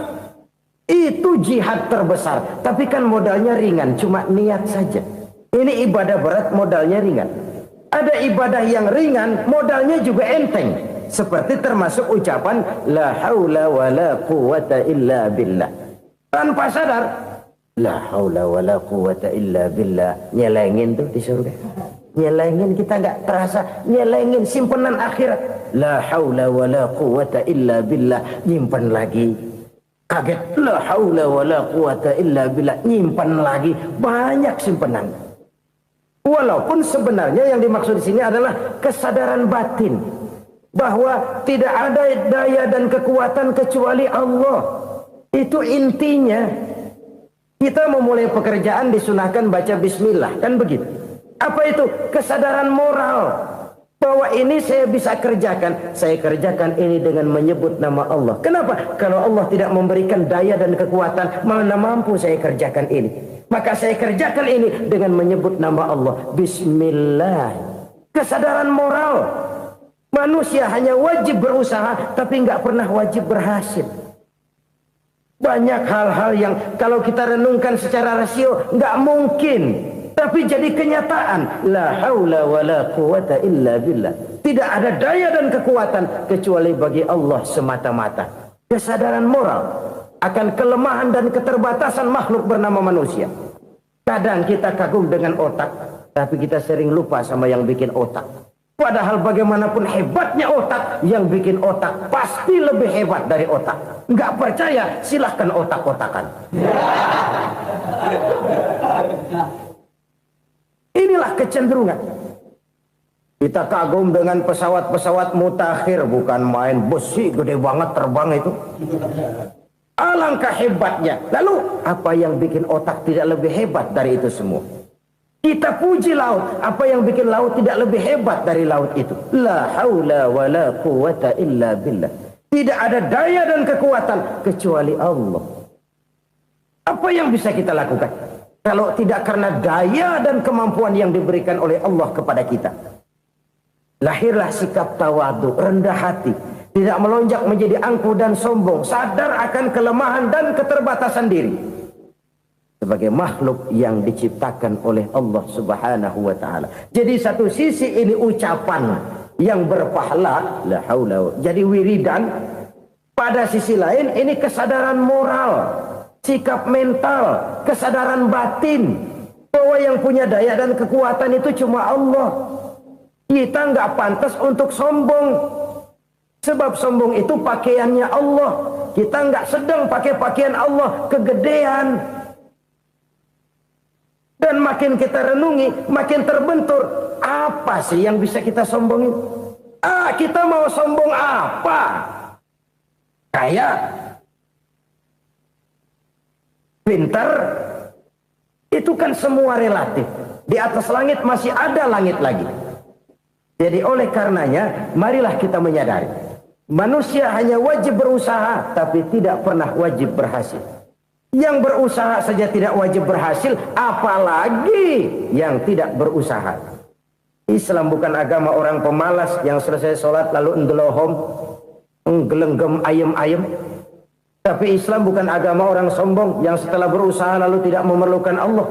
Itu jihad terbesar, tapi kan modalnya ringan, cuma niat saja. Ini ibadah berat, modalnya ringan. Ada ibadah yang ringan, modalnya juga enteng. Seperti termasuk ucapan la haula wa la quwwata illa billah. Tanpa sadar, la haula wa la quwwata illa billah. Nyelengin tuh di surga. Nyelengin, kita nggak terasa, nyelengin simpenan akhirat. La haula wa la quwwata illa billah. Nyimpan lagi. Kaget, la haula wa la quwata illa billah, nyimpan lagi, banyak simpanan. Walaupun sebenarnya yang dimaksud di sini adalah kesadaran batin bahwa tidak ada daya dan kekuatan kecuali Allah. Itu intinya. Kita memulai pekerjaan disunahkan baca bismillah, kan begitu. Apa itu? Kesadaran moral Bahwa ini saya bisa kerjakan. Saya kerjakan ini dengan menyebut nama Allah. Kenapa? Kalau Allah tidak memberikan daya dan kekuatan, mana mampu saya kerjakan ini. Maka saya kerjakan ini dengan menyebut nama Allah. Bismillah. Kesadaran moral. Manusia hanya wajib berusaha, tapi nggak pernah wajib berhasil. Banyak hal-hal yang kalau kita renungkan secara rasio nggak mungkin. Tapi jadi kenyataan. La haula wa la quwata illa billah. Tidak ada daya dan kekuatan kecuali bagi Allah semata-mata. Kesadaran moral akan kelemahan dan keterbatasan makhluk bernama manusia. Kadang kita kagum dengan otak, tapi kita sering lupa sama yang bikin otak. Padahal bagaimanapun hebatnya otak, yang bikin otak pasti lebih hebat dari otak. Nggak percaya? Silahkan otak-otakan. Inilah kecenderungan. Kita kagum dengan pesawat-pesawat mutakhir, bukan main, besi gede banget terbang itu. Alangkah hebatnya. Lalu apa yang bikin otak tidak lebih hebat dari itu semua? Kita puji laut. Apa yang bikin laut tidak lebih hebat dari laut itu? La haula wa la quwata illa billah. Tidak ada daya dan kekuatan kecuali Allah. Apa yang bisa kita lakukan kalau tidak karena daya dan kemampuan yang diberikan oleh Allah kepada kita? Lahirlah sikap tawadu, rendah hati, tidak melonjak menjadi angkuh dan sombong, sadar akan kelemahan dan keterbatasan diri. Sebagai makhluk yang diciptakan oleh Allah Subhanahu wa ta'ala. Jadi satu sisi ini ucapan yang berpahala, la haula, jadi wiridan. Pada sisi lain ini kesadaran moral, sikap mental, kesadaran batin, bahwa yang punya daya dan kekuatan itu cuma Allah. Kita nggak pantas untuk sombong, sebab sombong itu pakaiannya Allah. Kita nggak sedang pakai pakaian Allah, kegedean. Dan makin kita renungi, makin terbentur. Apa sih yang bisa kita sombongin? Kita mau sombong apa? Kaya, pintar, itu kan semua relatif. Di atas langit masih ada langit lagi. Jadi oleh karenanya, marilah kita menyadari. Manusia hanya wajib berusaha, tapi tidak pernah wajib berhasil. Yang berusaha saja tidak wajib berhasil, apalagi yang tidak berusaha. Islam bukan agama orang pemalas yang selesai sholat lalu endelohom, nggelenggem ayem-ayem. Tapi Islam bukan agama orang sombong yang setelah berusaha lalu tidak memerlukan Allah.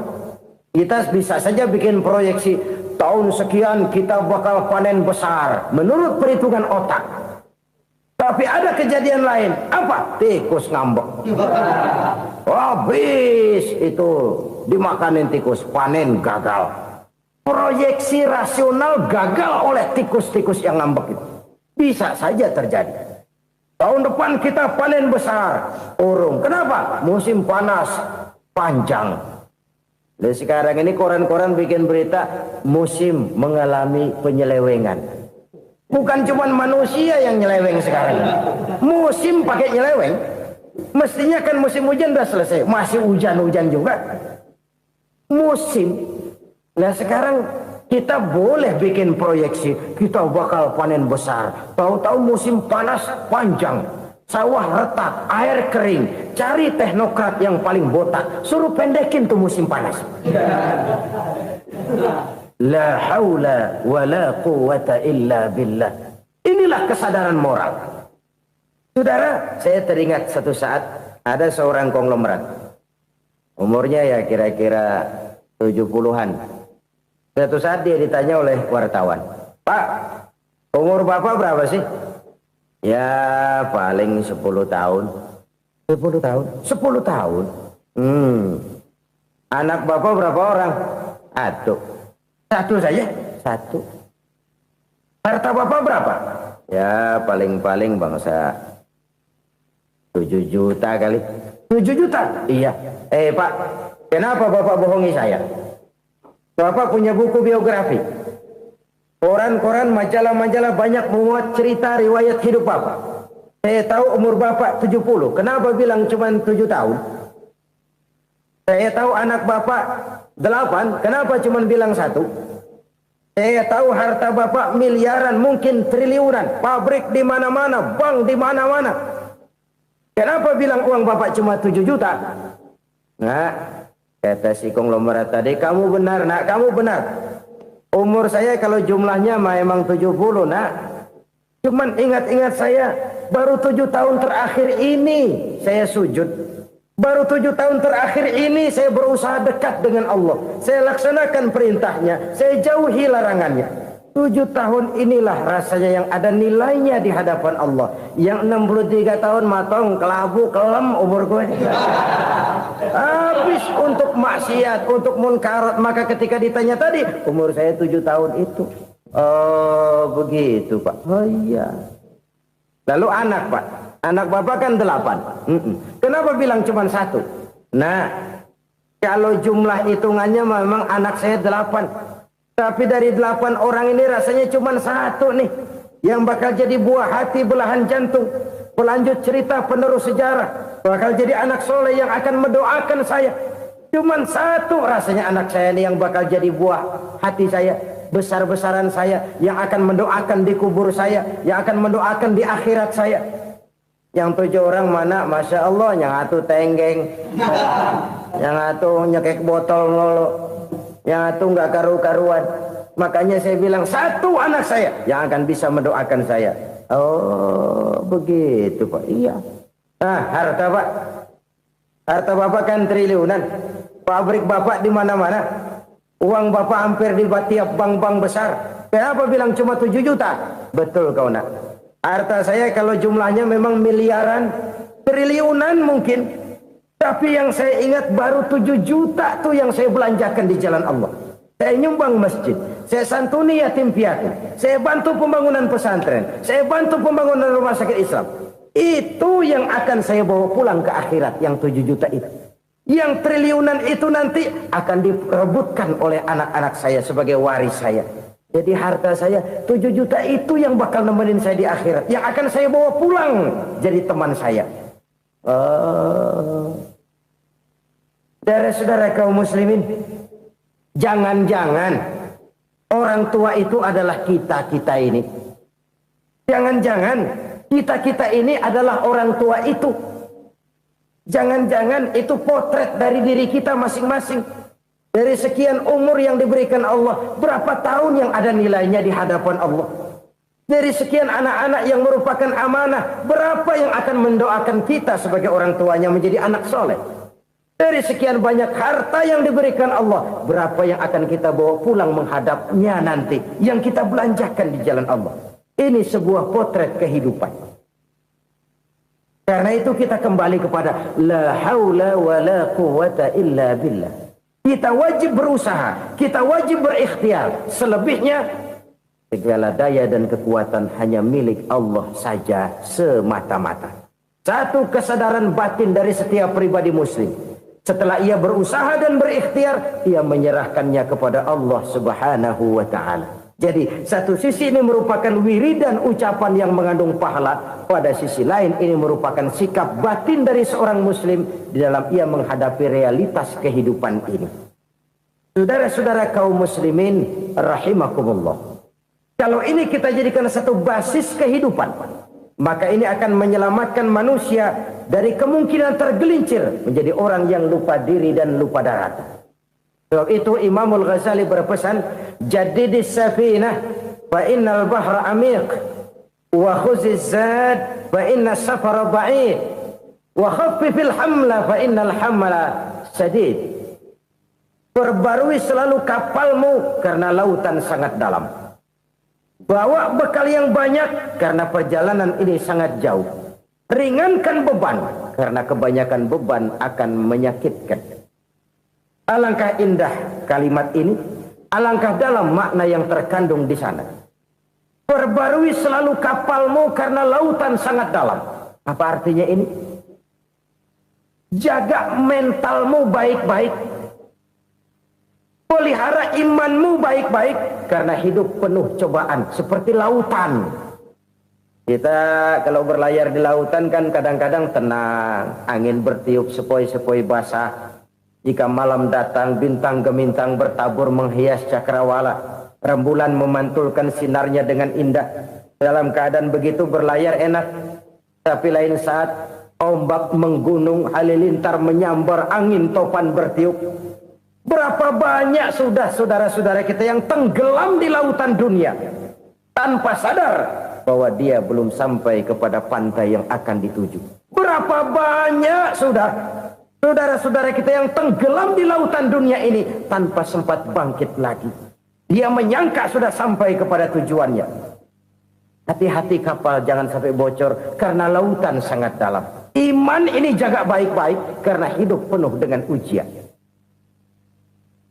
Kita bisa saja bikin proyeksi, tahun sekian kita bakal panen besar menurut perhitungan otak. Tapi ada kejadian lain. Apa? Tikus ngambek. Habis itu dimakanin tikus, panen gagal. Proyeksi rasional gagal oleh tikus-tikus yang ngambek itu. Bisa saja terjadi. Tahun depan kita panen besar, urung. Kenapa? Musim panas panjang. Dan sekarang ini koran-koran bikin berita musim mengalami penyelewengan. Bukan cuma manusia yang nyeleweng sekarang. Musim pakai nyeleweng. Mestinya kan musim hujan udah selesai, masih hujan-hujan juga. Musim. Nah sekarang kita boleh bikin proyeksi, kita bakal panen besar. Tahu-tahu musim panas panjang, sawah retak, air kering. Cari teknokrat yang paling botak, suruh pendekin tuh musim panas. La haula wa la quwata illa billah. Inilah kesadaran moral. Saudara, saya teringat satu saat ada seorang konglomerat. Umurnya ya kira-kira 70-an. Suatu saat dia ditanya oleh wartawan, "Pak, umur Bapak berapa sih?" "Ya paling 10 tahun." 10 tahun? 10 tahun? Anak Bapak berapa orang? Satu saja? Satu. Harta Bapak berapa? Ya paling-paling bangsa 7 juta kali. 7 juta? Iya. Pak, kenapa Bapak bohongi saya? Bapak punya buku biografi. Koran-koran, majalah-majalah banyak memuat cerita riwayat hidup Bapak. Saya tahu umur Bapak 70. Kenapa bilang cuma 7 tahun? Saya tahu anak Bapak 8. Kenapa cuma bilang 1? Saya tahu harta bapak miliaran, mungkin triliunan, pabrik di mana-mana, bank di mana-mana. Kenapa bilang uang bapak cuma 7 juta? Nah, kata si konglomerat tadi, kamu benar nak, kamu benar. Umur saya kalau jumlahnya memang 70 nak. Cuman ingat-ingat saya, baru 7 tahun terakhir ini saya sujud. Baru 7 tahun terakhir ini saya berusaha dekat dengan Allah. Saya laksanakan perintahnya, saya jauhi larangannya. 7 tahun inilah rasanya yang ada nilainya di hadapan Allah. Yang 63 tahun matong, kelabu, kelem umur gue. Habis untuk maksiat, untuk munkarat. Maka ketika ditanya tadi, umur saya 7 tahun itu. Oh begitu Pak. Oh iya. Lalu anak Pak. Anak bapak kan 8. Kenapa bilang cuma 1? Nah, kalau jumlah hitungannya memang anak saya 8. Tapi dari 8 orang ini rasanya cuma 1 nih. Yang bakal jadi buah hati, belahan jantung. Pelanjut cerita, penerus sejarah. Bakal jadi anak soleh yang akan mendoakan saya. Cuma 1 rasanya anak saya ini yang bakal jadi buah hati saya. Besar-besaran saya. Yang akan mendoakan di kubur saya. Yang akan mendoakan di akhirat saya. Yang 7 orang mana, Masya Allah, yang 1 tenggeng, yang 1 nyekek botol mulu, yang 1 nggak karu-karuan. Makanya saya bilang 1 anak saya yang akan bisa mendoakan saya. Oh begitu Pak. Iya. Nah harta Pak, harta bapak kan triliunan, pabrik bapak di mana-mana, uang bapak hampir di tiap bank-bank besar. Kenapa bilang cuma 7 juta? Betul kau nak. Harta saya kalau jumlahnya memang miliaran, triliunan mungkin. Tapi yang saya ingat baru 7 juta tuh yang saya belanjakan di jalan Allah. Saya nyumbang masjid, saya santuni yatim piatu, saya bantu pembangunan pesantren, saya bantu pembangunan rumah sakit Islam. Itu yang akan saya bawa pulang ke akhirat, yang 7 juta itu. Yang triliunan itu nanti akan diperebutkan oleh anak-anak saya sebagai waris saya. Jadi harta saya 7 juta itu yang bakal nemenin saya di akhirat. Yang akan saya bawa pulang jadi teman saya. Saudara-saudara kaum muslimin, jangan-jangan orang tua itu adalah kita-kita ini. Jangan-jangan kita-kita ini adalah orang tua itu. Jangan-jangan itu potret dari diri kita masing-masing. Dari sekian umur yang diberikan Allah, berapa tahun yang ada nilainya di hadapan Allah? Dari sekian anak-anak yang merupakan amanah, berapa yang akan mendoakan kita sebagai orang tuanya menjadi anak soleh? Dari sekian banyak harta yang diberikan Allah, berapa yang akan kita bawa pulang menghadapnya nanti, yang kita belanjakan di jalan Allah? Ini sebuah potret kehidupan. Karena itu kita kembali kepada la haula wa la quwwata illa billah. Kita wajib berusaha, kita wajib berikhtiar. Selebihnya, segala daya dan kekuatan hanya milik Allah saja semata-mata. Satu kesadaran batin dari setiap pribadi muslim. Setelah ia berusaha dan berikhtiar, ia menyerahkannya kepada Allah Subhanahu wa ta'ala. Jadi, satu sisi ini merupakan wiridan ucapan yang mengandung pahala. Pada sisi lain, ini merupakan sikap batin dari seorang muslim di dalam ia menghadapi realitas kehidupan ini. Saudara-saudara kaum muslimin, rahimakumullah. Kalau ini kita jadikan satu basis kehidupan, maka ini akan menyelamatkan manusia dari kemungkinan tergelincir menjadi orang yang lupa diri dan lupa darat. Sebab itu Imamul Ghazali berpesan, jadidis safinah fa innal bahra amiq wa khuziz zad fa inna safara ba'id wa khaffifil hamla fa innal hamla sadid. Perbarui selalu kapalmu karena lautan sangat dalam. Bawa bekal yang banyak karena perjalanan ini sangat jauh. Ringankan beban karena kebanyakan beban akan menyakitkan. Alangkah indah kalimat ini, alangkah dalam makna yang terkandung di sana. Perbarui selalu kapalmu karena lautan sangat dalam. Apa artinya ini? Jaga mentalmu baik-baik. Pelihara imanmu baik-baik karena hidup penuh cobaan seperti lautan. Kita kalau berlayar di lautan kan kadang-kadang tenang, angin bertiup sepoi-sepoi basah. Jika malam datang bintang gemintang bertabur menghias cakrawala. Rembulan memantulkan sinarnya dengan indah. Dalam keadaan begitu berlayar enak. Tapi lain saat ombak menggunung, halilintar menyambar, angin topan bertiup. Berapa banyak sudah saudara-saudara kita yang tenggelam di lautan dunia tanpa sadar bahwa dia belum sampai kepada pantai yang akan dituju. Berapa banyak sudah saudara-saudara kita yang tenggelam di lautan dunia ini tanpa sempat bangkit lagi. Dia menyangka sudah sampai kepada tujuannya. Hati-hati kapal jangan sampai bocor karena lautan sangat dalam. Iman ini jaga baik-baik karena hidup penuh dengan ujian.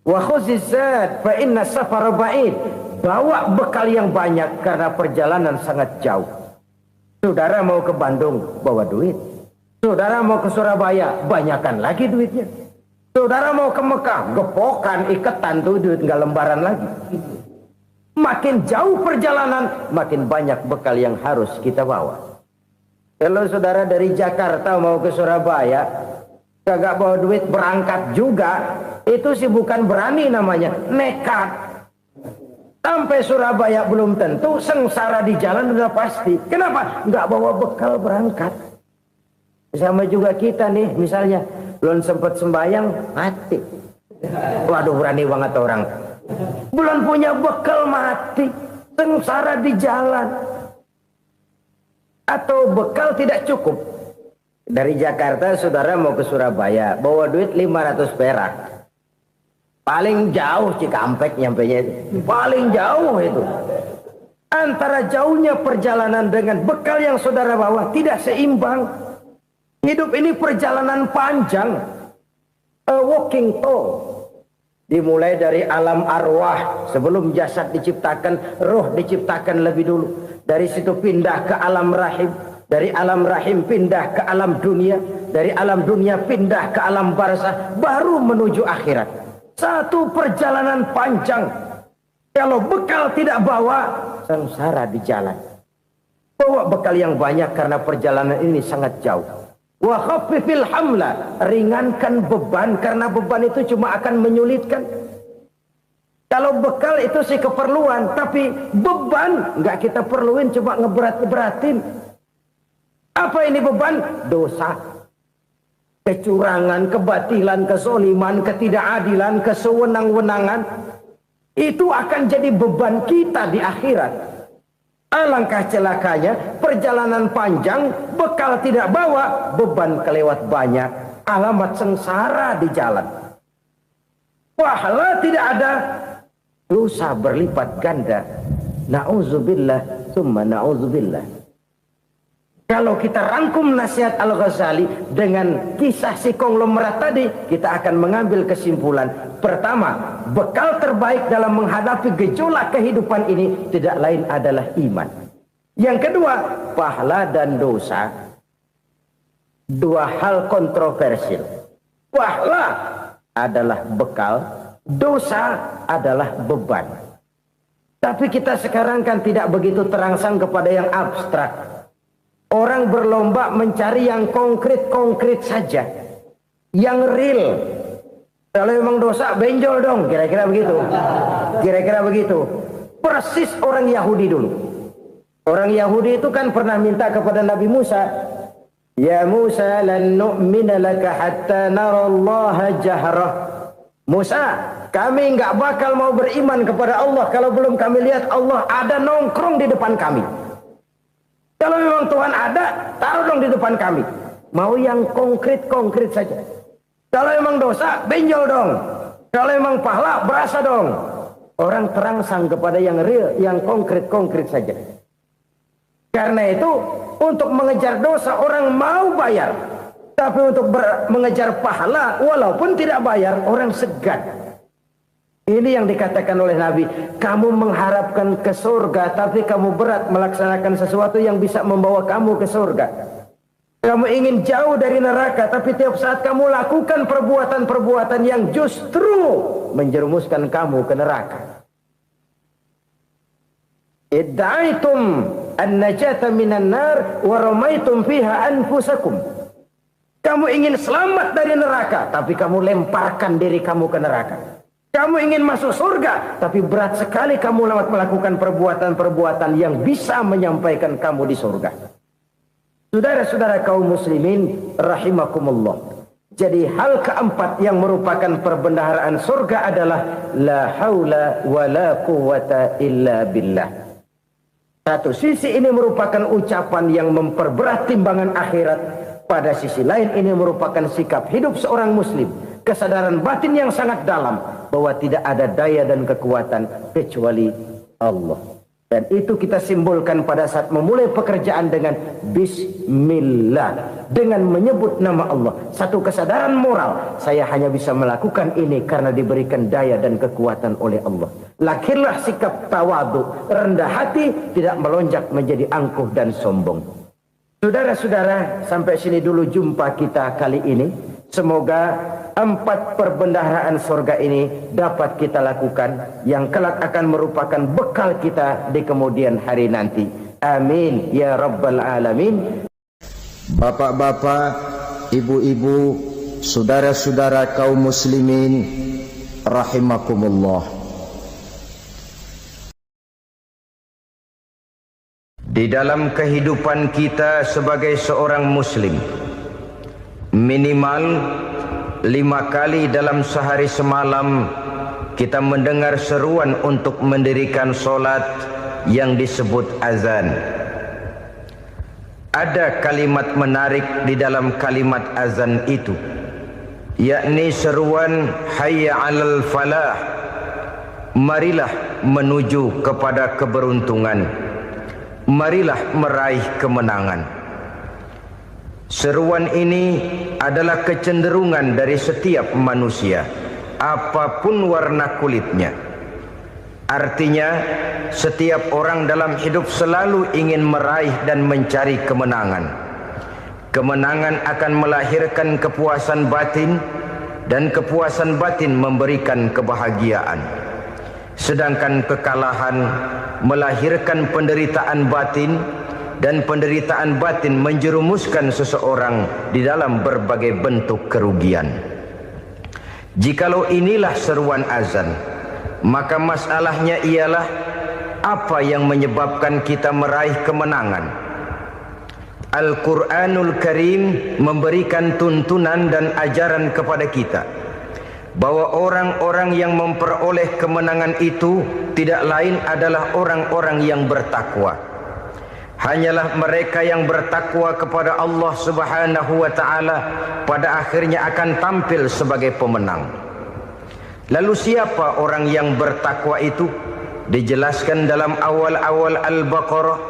Wa khuzizat fa inna safara ba'id. Bawa bekal yang banyak karena perjalanan sangat jauh. Saudara mau ke Bandung, bawa duit. Saudara mau ke Surabaya, banyakan lagi duitnya. Saudara mau ke Mekah, gepokan, iketan tuh duit nggak lembaran lagi. Makin jauh perjalanan, makin banyak bekal yang harus kita bawa. Kalau saudara dari Jakarta mau ke Surabaya, kagak bawa duit berangkat juga, itu sih bukan berani namanya, nekat. Sampai Surabaya belum tentu, sengsara di jalan udah pasti. Kenapa? Nggak bawa bekal berangkat. Sama juga kita nih, misalnya belum sempat sembahyang, mati. Waduh, berani banget orang. Belum punya bekal, mati. Sengsara di jalan. Atau bekal tidak cukup. Dari Jakarta saudara mau ke Surabaya, bawa duit 500 perak. Paling jauh Cikampek nyampenya itu. Paling jauh itu. Antara jauhnya perjalanan dengan bekal yang saudara bawa tidak seimbang. Hidup ini perjalanan panjang. A walking tour. Dimulai dari alam arwah. Sebelum jasad diciptakan, roh diciptakan lebih dulu. Dari situ pindah ke alam rahim. Dari alam rahim pindah ke alam dunia. Dari alam dunia pindah ke alam barzah. Baru menuju akhirat. Satu perjalanan panjang. Kalau bekal tidak bawa, sengsara di jalan. Bawa bekal yang banyak karena perjalanan ini sangat jauh. Wa khaffifil hamla, ringankan beban karena beban itu cuma akan menyulitkan. Kalau bekal itu sih keperluan, tapi beban nggak kita perluin, cuma ngeberat-beratin. Apa ini beban? Dosa, kecurangan, kebatilan, kezoliman, ketidakadilan, kesewenang-wenangan. Itu akan jadi beban kita di akhirat. Alangkah celakanya, perjalanan panjang, bekal tidak bawa, beban kelewat banyak, alamat sengsara di jalan. Pahala tidak ada, dosa berlipat ganda. Na'udzubillah, summa na'udzubillah. Kalau kita rangkum nasihat Al-Ghazali dengan kisah si konglomerat tadi, kita akan mengambil kesimpulan. Pertama, bekal terbaik dalam menghadapi gejolak kehidupan ini tidak lain adalah iman. Yang kedua, pahala dan dosa. Dua hal kontroversial. Pahala adalah bekal, dosa adalah beban. Tapi kita sekarang kan tidak begitu terangsang kepada yang abstrak. Orang berlomba mencari yang konkret-konkret saja. Yang real. Kalau memang dosa, benjol dong. Kira-kira begitu. Kira-kira begitu. Persis orang Yahudi dulu. Orang Yahudi itu kan pernah minta kepada Nabi Musa. Ya Musa lan nu'mina laka hatta narallaha jahrah. Musa, kami nggak bakal mau beriman kepada Allah kalau belum kami lihat Allah ada nongkrong di depan kami. Kalau memang Tuhan ada, taruh dong di depan kami. Mau yang konkret-konkret saja. Kalau memang dosa, benjol dong. Kalau memang pahala, berasa dong. Orang terangsang kepada yang real, yang konkret-konkret saja. Karena itu, untuk mengejar dosa, orang mau bayar. Tapi untuk mengejar pahala, walaupun tidak bayar, orang segan. Ini yang dikatakan oleh Nabi, kamu mengharapkan ke surga, tapi kamu berat melaksanakan sesuatu yang bisa membawa kamu ke surga. Kamu ingin jauh dari neraka, tapi tiap saat kamu lakukan perbuatan-perbuatan yang justru menjerumuskan kamu ke neraka. Idda'aitum an-najata minan nar wa ramaitum fiha anfusakum. Kamu ingin selamat dari neraka, tapi kamu lemparkan diri kamu ke neraka. Kamu ingin masuk surga, tapi berat sekali kamu melakukan perbuatan-perbuatan yang bisa menyampaikan kamu di surga. Saudara-saudara kaum muslimin rahimakumullah. Jadi hal keempat yang merupakan perbendaharaan surga adalah la haula wa la quwwata illa billah. Satu sisi ini merupakan ucapan yang memperberat timbangan akhirat. Pada sisi lain ini merupakan sikap hidup seorang muslim. Kesadaran batin yang sangat dalam bahwa tidak ada daya dan kekuatan kecuali Allah. Dan itu kita simbolkan pada saat memulai pekerjaan dengan Bismillah, dengan menyebut nama Allah. Satu kesadaran moral, saya hanya bisa melakukan ini karena diberikan daya dan kekuatan oleh Allah. Lahirlah sikap tawadu, rendah hati, tidak melonjak menjadi angkuh dan sombong. Saudara-saudara, sampai sini dulu jumpa kita kali ini. Semoga 4 perbendaharaan surga ini dapat kita lakukan, yang kelak akan merupakan bekal kita di kemudian hari nanti. Amin ya rabbal alamin. Bapak-bapak, ibu-ibu, saudara-saudara kaum muslimin rahimakumullah. Di dalam kehidupan kita sebagai seorang muslim, minimal 5 kali dalam sehari semalam kita mendengar seruan untuk mendirikan solat yang disebut azan. Ada kalimat menarik di dalam kalimat azan itu, yakni seruan hayya 'alal falah, marilah menuju kepada keberuntungan, marilah meraih kemenangan. Seruan ini adalah kecenderungan dari setiap manusia, apapun warna kulitnya. Artinya, setiap orang dalam hidup selalu ingin meraih dan mencari kemenangan. Kemenangan akan melahirkan kepuasan batin, dan kepuasan batin memberikan kebahagiaan. Sedangkan kekalahan melahirkan penderitaan batin, dan penderitaan batin menjerumuskan seseorang di dalam berbagai bentuk kerugian. Jikalau inilah seruan azan, maka masalahnya ialah apa yang menyebabkan kita meraih kemenangan. Al-Quranul Karim memberikan tuntunan dan ajaran kepada kita bahwa orang-orang yang memperoleh kemenangan itu tidak lain adalah orang-orang yang bertakwa. Hanyalah mereka yang bertakwa kepada Allah Subhanahu wa ta'ala pada akhirnya akan tampil sebagai pemenang. Lalu siapa orang yang bertakwa itu? Dijelaskan dalam awal-awal Al-Baqarah,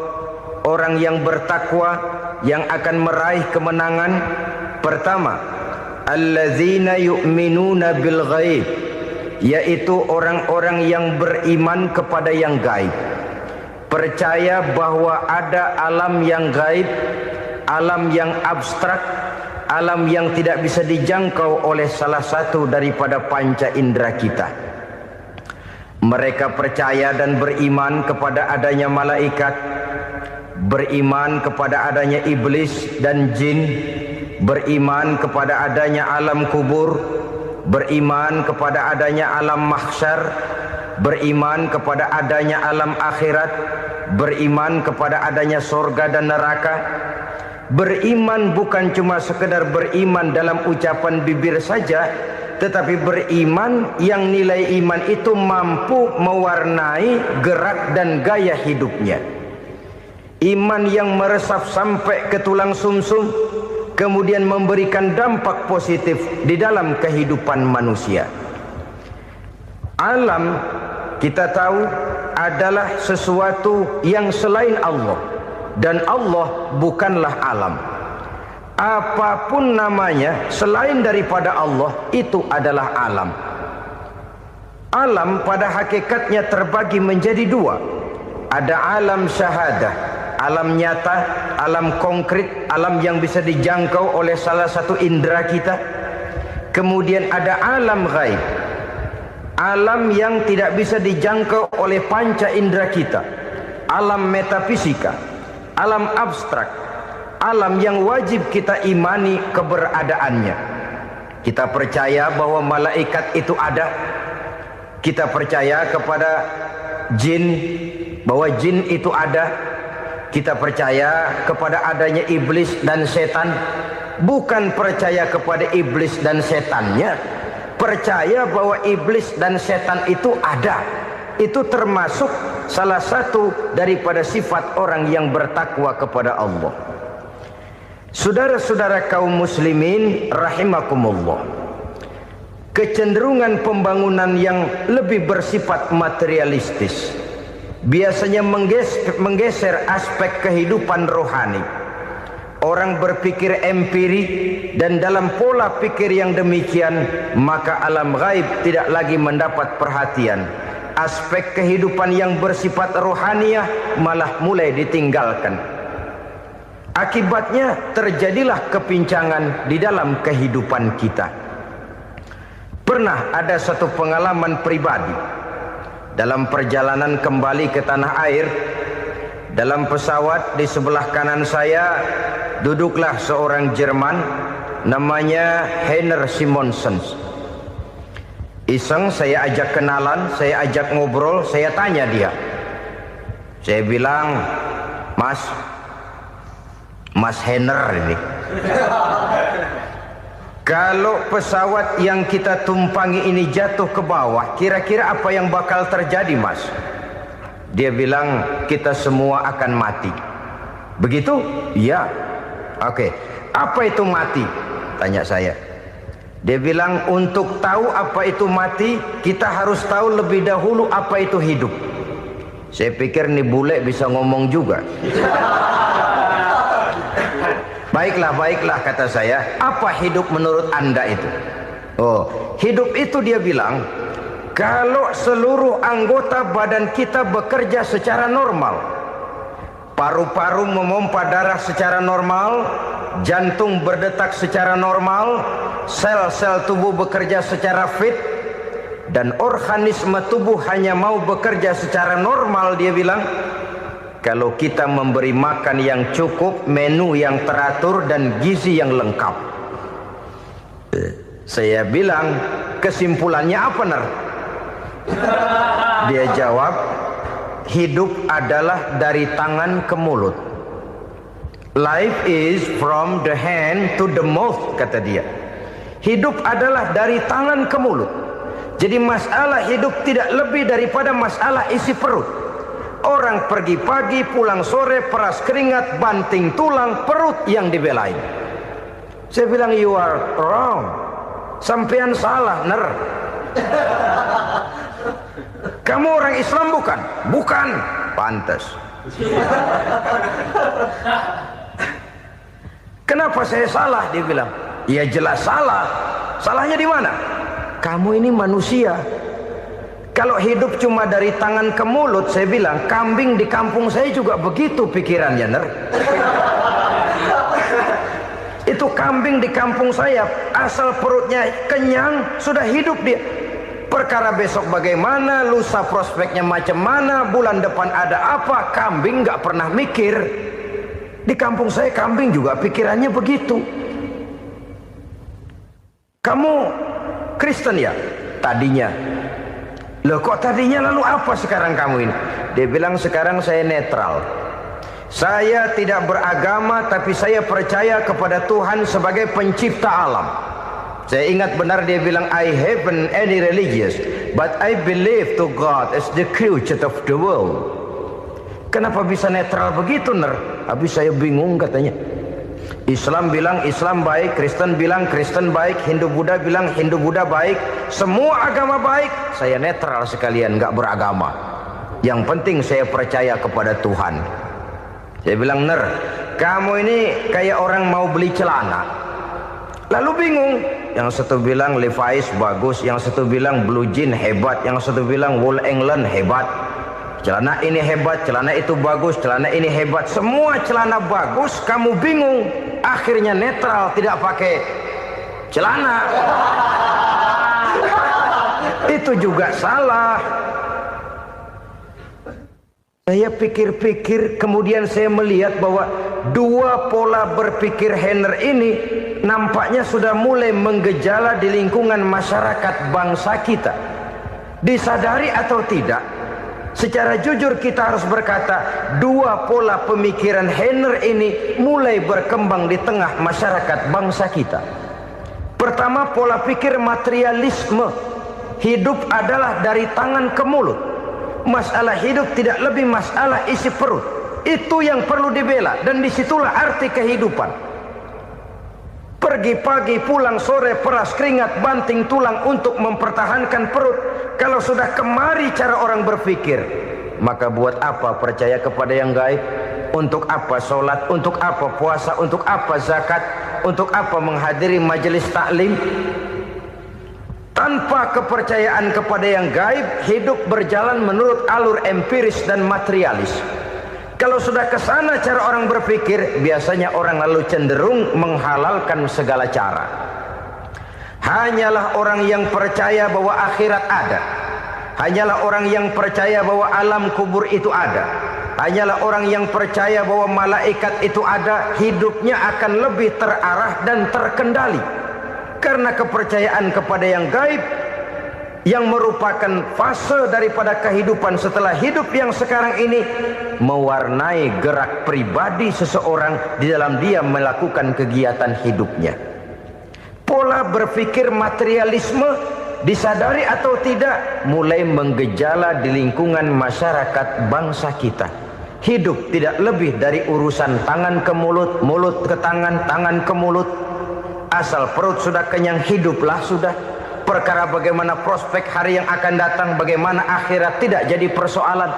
orang yang bertakwa yang akan meraih kemenangan. Pertama, allazina yu'minuna bil ghaib, yaitu orang-orang yang beriman kepada yang gaib. Percaya bahwa ada alam yang gaib, alam yang abstrak, alam yang tidak bisa dijangkau oleh salah satu daripada panca indera kita. Mereka percaya dan beriman kepada adanya malaikat, beriman kepada adanya iblis dan jin, beriman kepada adanya alam kubur, beriman kepada adanya alam mahsyar, beriman kepada adanya alam akhirat, beriman kepada adanya surga dan neraka. Beriman bukan cuma sekedar beriman dalam ucapan bibir saja, tetapi beriman yang nilai iman itu mampu mewarnai gerak dan gaya hidupnya. Iman yang meresap sampai ke tulang sumsum, kemudian memberikan dampak positif di dalam kehidupan manusia. Alam, kita tahu, adalah sesuatu yang selain Allah, dan Allah bukanlah alam. Apapun namanya selain daripada Allah, itu adalah alam. Alam pada hakikatnya terbagi menjadi 2. Ada alam syahadah, alam nyata, alam konkret, alam yang bisa dijangkau oleh salah satu indera kita. Kemudian ada alam ghaib, alam yang tidak bisa dijangkau oleh panca indera kita, alam metafisika, alam abstrak, alam yang wajib kita imani keberadaannya. Kita percaya bahwa malaikat itu ada, Kita percaya kepada jin, bahwa jin itu ada. Kita percaya kepada adanya iblis dan setan. Bukan percaya kepada iblis dan setannya, percaya bahwa iblis dan setan itu ada. Itu termasuk salah satu daripada sifat orang yang bertakwa kepada Allah. Saudara-saudara kaum muslimin rahimakumullah, kecenderungan pembangunan yang lebih bersifat materialistis biasanya menggeser aspek kehidupan rohani. Orang berpikir empiri, dan dalam pola pikir yang demikian maka alam gaib tidak lagi mendapat perhatian. Aspek kehidupan yang bersifat rohaniah malah mulai ditinggalkan. Akibatnya terjadilah kepincangan di dalam kehidupan kita. Pernah ada satu pengalaman pribadi dalam perjalanan kembali ke tanah air. Dalam pesawat di sebelah kanan saya duduklah seorang Jerman namanya Heiner Simonsen. Iseng saya ajak kenalan, saya ajak ngobrol, saya tanya dia. Saya bilang, Mas Heiner ini, kalau pesawat yang kita tumpangi ini jatuh ke bawah, kira-kira apa yang bakal terjadi, Mas? Dia bilang, kita semua akan mati. Begitu? Iya. Oke. Apa itu mati? Tanya saya. Dia bilang, untuk tahu apa itu mati, kita harus tahu lebih dahulu apa itu hidup. Saya pikir nih bule bisa ngomong juga. Baiklah kata saya. Apa hidup menurut Anda itu? Oh, hidup itu dia bilang, kalau seluruh anggota badan kita bekerja secara normal, paru-paru memompa darah secara normal, jantung berdetak secara normal, sel-sel tubuh bekerja secara fit, dan organisme tubuh hanya mau bekerja secara normal, dia bilang, kalau kita memberi makan yang cukup, menu yang teratur, dan gizi yang lengkap. Saya bilang, kesimpulannya apa, Ner? Dia jawab, hidup adalah dari tangan ke mulut. Life is from the hand to the mouth, kata dia. Hidup adalah dari tangan ke mulut. Jadi masalah hidup tidak lebih daripada masalah isi perut. Orang pergi pagi, pulang sore, peras keringat, banting tulang, perut yang dibelain. Saya bilang, you are wrong. Sampean salah, Ner. Kamu orang Islam bukan? Bukan. Pantas. Kenapa saya salah? Dia bilang, ya jelas salah. Salahnya di mana? Kamu ini manusia. Kalau hidup cuma dari tangan ke mulut, saya bilang, kambing di kampung saya juga begitu pikirannya, Ner. Itu kambing di kampung saya, asal perutnya kenyang, sudah hidup dia. Perkara besok bagaimana, lusa prospeknya macam mana, bulan depan ada apa, kambing nggak pernah mikir. Di kampung saya kambing juga pikirannya begitu. Kamu Kristen ya? Tadinya. Loh kok tadinya, lalu apa sekarang kamu ini? Dia bilang, sekarang saya netral. Saya tidak beragama, tapi saya percaya kepada Tuhan sebagai pencipta alam. Saya ingat benar dia bilang, I haven't any religious, but I believe to God as the creator of the world. Kenapa bisa netral begitu, Ner? Habis saya bingung katanya. Islam bilang Islam baik, Kristen bilang Kristen baik, Hindu Buddha bilang Hindu Buddha baik, semua agama baik. Saya netral sekalian, nggak beragama. Yang penting saya percaya kepada Tuhan. Saya bilang, Ner, kamu ini kayak orang mau beli celana, lalu bingung. Yang satu bilang Levi's bagus, yang satu bilang Blue Jean hebat, yang satu bilang Wool England hebat. Celana ini hebat, celana itu bagus, celana ini hebat. Semua celana bagus, kamu bingung. Akhirnya netral, tidak pakai celana. Itu juga salah. Saya pikir-pikir, kemudian saya melihat bahwa dua pola berpikir Heiner ini nampaknya sudah mulai menggejala di lingkungan masyarakat bangsa kita. Disadari atau tidak, secara jujur kita harus berkata, dua pola pemikiran Heiner ini mulai berkembang di tengah masyarakat bangsa kita. Pertama, pola pikir materialisme. Hidup adalah dari tangan ke mulut. Masalah hidup tidak lebih masalah isi perut. Itu yang perlu dibela, dan disitulah arti kehidupan. Pergi pagi, pulang sore, peras keringat, banting tulang untuk mempertahankan perut. Kalau sudah kemari cara orang berpikir, maka buat apa percaya kepada yang gaib? Untuk apa sholat? Untuk apa puasa? Untuk apa zakat? Untuk apa menghadiri majelis taklim? Tanpa kepercayaan kepada yang gaib, hidup berjalan menurut alur empiris dan materialis. Kalau sudah ke sana cara orang berpikir, biasanya orang lalu cenderung menghalalkan segala cara. Hanyalah orang yang percaya bahwa akhirat ada. Hanyalah orang yang percaya bahwa alam kubur itu ada. Hanyalah orang yang percaya bahwa malaikat itu ada, hidupnya akan lebih terarah dan terkendali. Karena kepercayaan kepada yang gaib, yang merupakan fase daripada kehidupan setelah hidup yang sekarang ini, mewarnai gerak pribadi seseorang di dalam dia melakukan kegiatan hidupnya. Pola berpikir materialisme, disadari atau tidak, mulai menggejala di lingkungan masyarakat bangsa kita. Hidup tidak lebih dari urusan tangan ke mulut, mulut ke tangan, tangan ke mulut. Asal perut sudah kenyang, hiduplah sudah. Perkara bagaimana prospek hari yang akan datang, bagaimana akhirat, tidak jadi persoalan.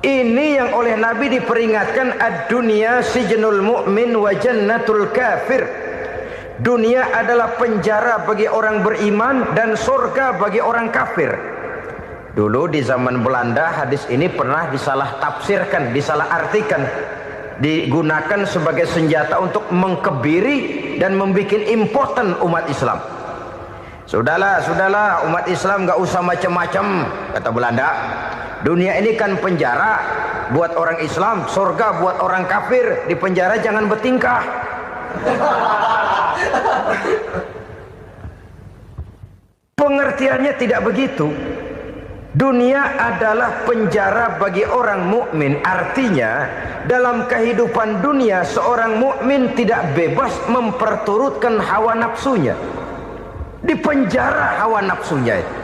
Ini yang oleh Nabi diperingatkan, ad-dunya sijnul mu'min wa jannatul kafir. Dunia adalah penjara bagi orang beriman dan surga bagi orang kafir. Dulu di zaman Belanda hadis ini pernah disalah tafsirkan, disalah artikan, digunakan sebagai senjata untuk mengkebiri dan membuat impoten umat Islam. Sudahlah umat Islam gak usah macam-macam, kata Belanda. Dunia ini kan penjara buat orang Islam, surga buat orang kafir. Di penjara jangan bertingkah. Pengertiannya tidak begitu. Dunia adalah penjara bagi orang mukmin. Artinya dalam kehidupan dunia seorang mukmin tidak bebas memperturutkan hawa nafsunya. Di penjara hawa nafsunya itu.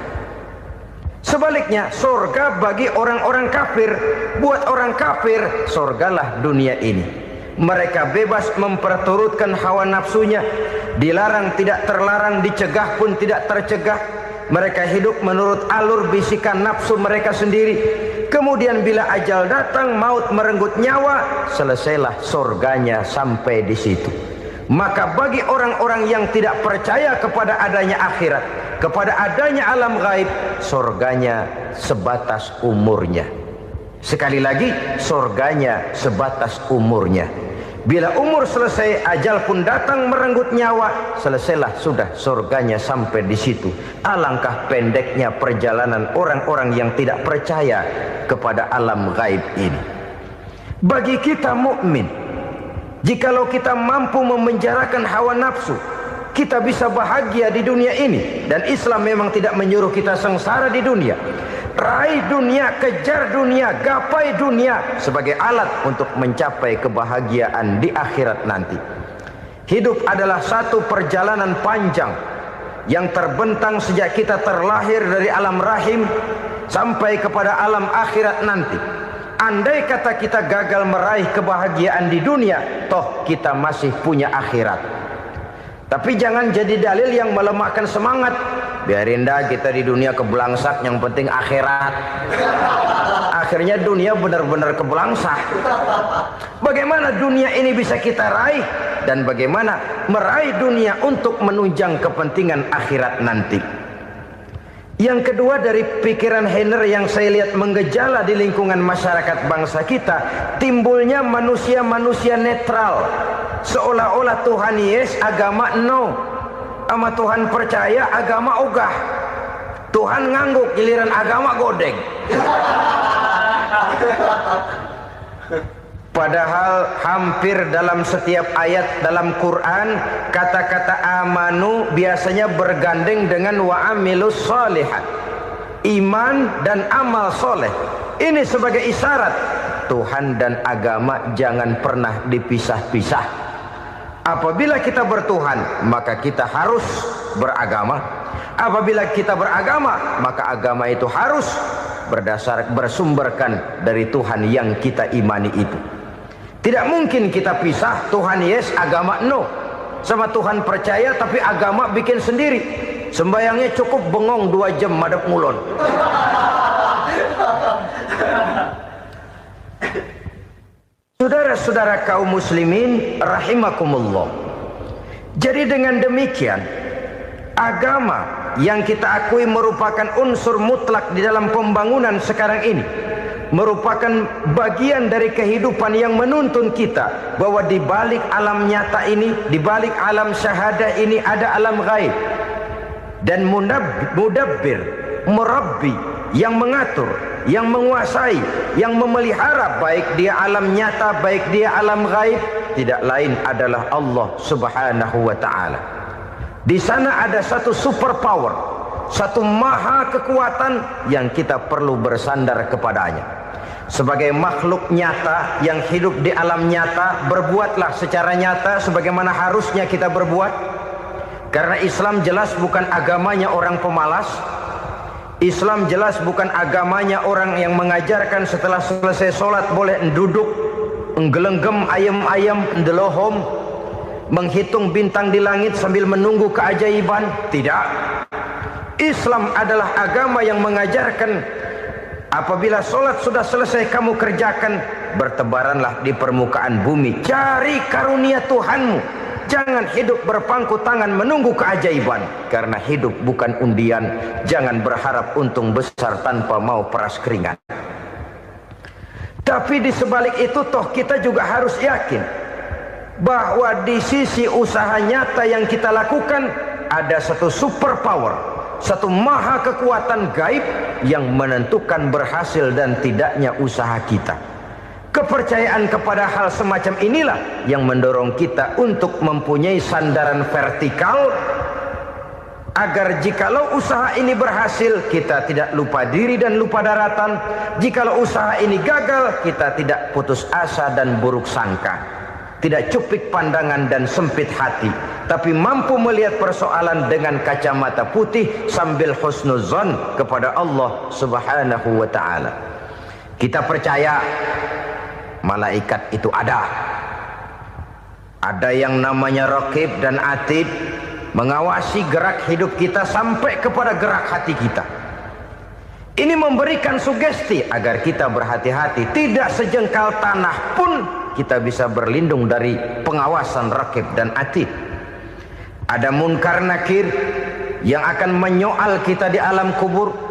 Sebaliknya, surga bagi orang-orang kafir. Buat orang kafir, surgalah dunia ini. Mereka bebas memperturutkan hawa nafsunya. Dilarang tidak terlarang, dicegah pun tidak tercegah. Mereka hidup menurut alur bisikan nafsu mereka sendiri. Kemudian bila ajal datang, maut merenggut nyawa, selesailah surganya sampai di situ. Maka bagi orang-orang yang tidak percaya kepada adanya akhirat, kepada adanya alam gaib, surganya sebatas umurnya. Sekali lagi, surganya sebatas umurnya. Bila umur selesai, ajal pun datang merenggut nyawa, selesailah sudah surganya sampai di situ. Alangkah pendeknya perjalanan orang-orang yang tidak percaya kepada alam gaib ini. Bagi kita mukmin, jikalau kita mampu memenjarakan hawa nafsu, kita bisa bahagia di dunia ini. Dan Islam memang tidak menyuruh kita sengsara di dunia. Raih dunia, kejar dunia, gapai dunia sebagai alat untuk mencapai kebahagiaan di akhirat nanti. Hidup adalah satu perjalanan panjang yang terbentang sejak kita terlahir dari alam rahim sampai kepada alam akhirat nanti. Andai kata kita gagal meraih kebahagiaan di dunia, toh kita masih punya akhirat. Tapi jangan jadi dalil yang melemahkan semangat. Biarin dah kita di dunia kebelangsak, yang penting akhirat. Akhirnya dunia benar-benar kebelangsak. Bagaimana dunia ini bisa kita raih, dan bagaimana meraih dunia untuk menunjang kepentingan akhirat nanti. Yang kedua dari pikiran Heiner yang saya lihat menggejala di lingkungan masyarakat bangsa kita, timbulnya manusia-manusia netral. Seolah-olah Tuhan yes, agama no. Sama Tuhan percaya, agama ogah. Tuhan ngangguk, giliran agama godeng. Padahal hampir dalam setiap ayat dalam Quran, kata-kata amanu biasanya bergandeng dengan wa amilus shalihat. iman dan amal soleh. Ini sebagai isyarat Tuhan dan agama jangan pernah dipisah-pisah. Apabila kita bertuhan, maka kita harus beragama. Apabila kita beragama, maka agama itu harus bersumberkan dari Tuhan yang kita imani itu. Tidak mungkin kita pisah, Tuhan yes, agama no. Sama Tuhan percaya tapi agama bikin sendiri. Sembayangnya cukup bengong 2 jam madep ngulon. Saudara-saudara kaum muslimin rahimakumullah. Jadi dengan demikian, agama yang kita akui merupakan unsur mutlak di dalam pembangunan sekarang ini, merupakan bagian dari kehidupan yang menuntun kita bahwa di balik alam nyata ini, di balik alam syahadah ini ada alam gaib. Dan mudabbir, murabbi, yang mengatur, yang menguasai, yang memelihara baik dia alam nyata, baik dia alam gaib, tidak lain adalah Allah Subhanahu wa taala. Di sana ada satu super power, satu maha kekuatan yang kita perlu bersandar kepadanya. Sebagai makhluk nyata yang hidup di alam nyata, berbuatlah secara nyata sebagaimana harusnya kita berbuat. Karena Islam jelas bukan agamanya orang pemalas. Islam jelas bukan agamanya orang yang mengajarkan setelah selesai sholat boleh duduk, nggelenggem ayam-ayam, ndelohom, menghitung bintang di langit sambil menunggu keajaiban. Tidak. Islam adalah agama yang mengajarkan apabila sholat sudah selesai kamu kerjakan, bertebaranlah di permukaan bumi, cari karunia Tuhanmu. Jangan hidup berpangku tangan menunggu keajaiban. Karena hidup bukan undian. Jangan berharap untung besar tanpa mau peras keringat. Tapi di sebalik itu toh kita juga harus yakin bahwa di sisi usaha nyata yang kita lakukan ada satu super power, satu maha kekuatan gaib yang menentukan berhasil dan tidaknya usaha kita. Kepercayaan kepada hal semacam inilah yang mendorong kita untuk mempunyai sandaran vertikal, agar jikalau usaha ini berhasil kita tidak lupa diri dan lupa daratan. Jikalau usaha ini gagal kita tidak putus asa dan buruk sangka, tidak cupik pandangan dan sempit hati, tapi mampu melihat persoalan dengan kacamata putih sambil husnuzon kepada Allah Subhanahu wa taala. Kita percaya malaikat itu ada. Ada yang namanya raqib dan atid, mengawasi gerak hidup kita sampai kepada gerak hati kita. Ini memberikan sugesti agar kita berhati-hati, tidak sejengkal tanah pun kita bisa berlindung dari pengawasan raqib dan atid. Ada munkar nakir yang akan menyoal kita di alam kubur.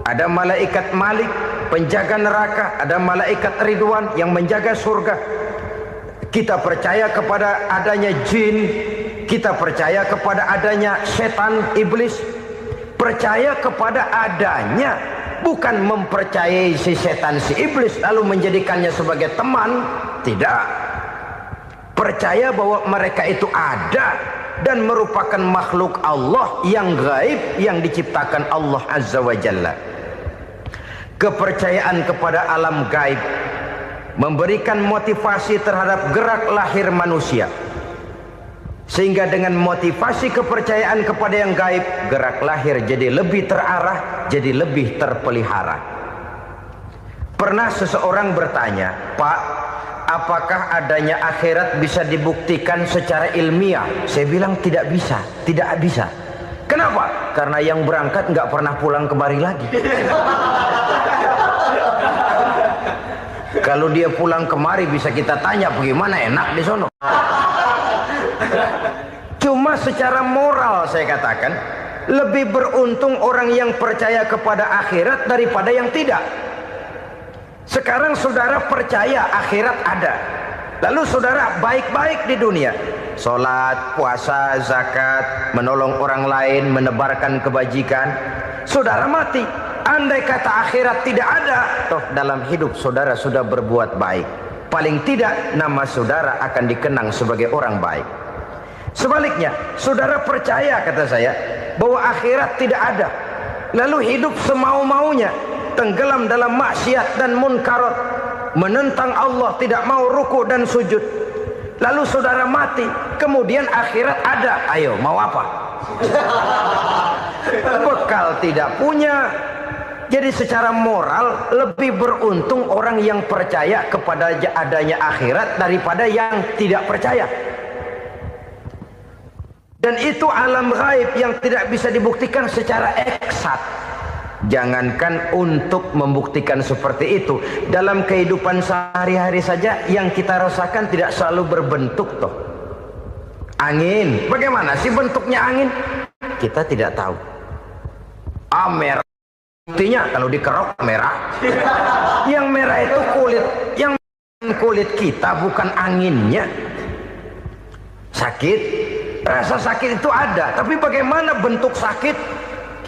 Ada malaikat Malik, penjaga neraka. Ada malaikat Ridwan yang menjaga surga. Kita percaya kepada adanya jin, kita percaya kepada adanya setan, iblis. Percaya kepada adanya, bukan mempercayai si setan, si iblis lalu menjadikannya sebagai teman. Tidak. Percaya bahwa mereka itu ada dan merupakan makhluk Allah yang gaib yang diciptakan Allah Azza wa Jalla. Kepercayaan kepada alam gaib memberikan motivasi terhadap gerak lahir manusia, sehingga dengan motivasi kepercayaan kepada yang gaib, gerak lahir jadi lebih terarah, jadi lebih terpelihara. Pernah seseorang bertanya, "Pak, apakah adanya akhirat bisa dibuktikan secara ilmiah?" Saya bilang tidak bisa, tidak bisa. Kenapa? Karena yang berangkat nggak pernah pulang kemari lagi. Kalau dia pulang kemari bisa kita tanya bagaimana enak di sono. Cuma secara moral saya katakan, lebih beruntung orang yang percaya kepada akhirat daripada yang tidak. Sekarang saudara percaya akhirat ada, lalu saudara baik-baik di dunia, sholat, puasa, zakat, menolong orang lain, menebarkan kebajikan. Saudara mati, andai kata akhirat tidak ada, toh dalam hidup saudara sudah berbuat baik. Paling tidak nama saudara akan dikenang sebagai orang baik. Sebaliknya, saudara percaya, kata saya, bahwa akhirat tidak ada, lalu hidup semau-maunya, tenggelam dalam maksiat dan munkarat, menentang Allah, tidak mau ruku dan sujud. Lalu saudara mati, kemudian akhirat ada, ayo mau apa? Bekal tidak punya. Jadi secara moral lebih beruntung orang yang percaya kepada adanya akhirat daripada yang tidak percaya. Dan itu alam gaib yang tidak bisa dibuktikan secara eksat. Jangankan untuk membuktikan seperti itu, dalam kehidupan sehari-hari saja yang kita rasakan tidak selalu berbentuk toh. Angin, bagaimana sih bentuknya angin? Kita tidak tahu. Merah, buktinya kalau dikerok merah. Yang merah itu kulit, yang kulit kita bukan anginnya. Sakit, rasa sakit itu ada, tapi bagaimana bentuk sakit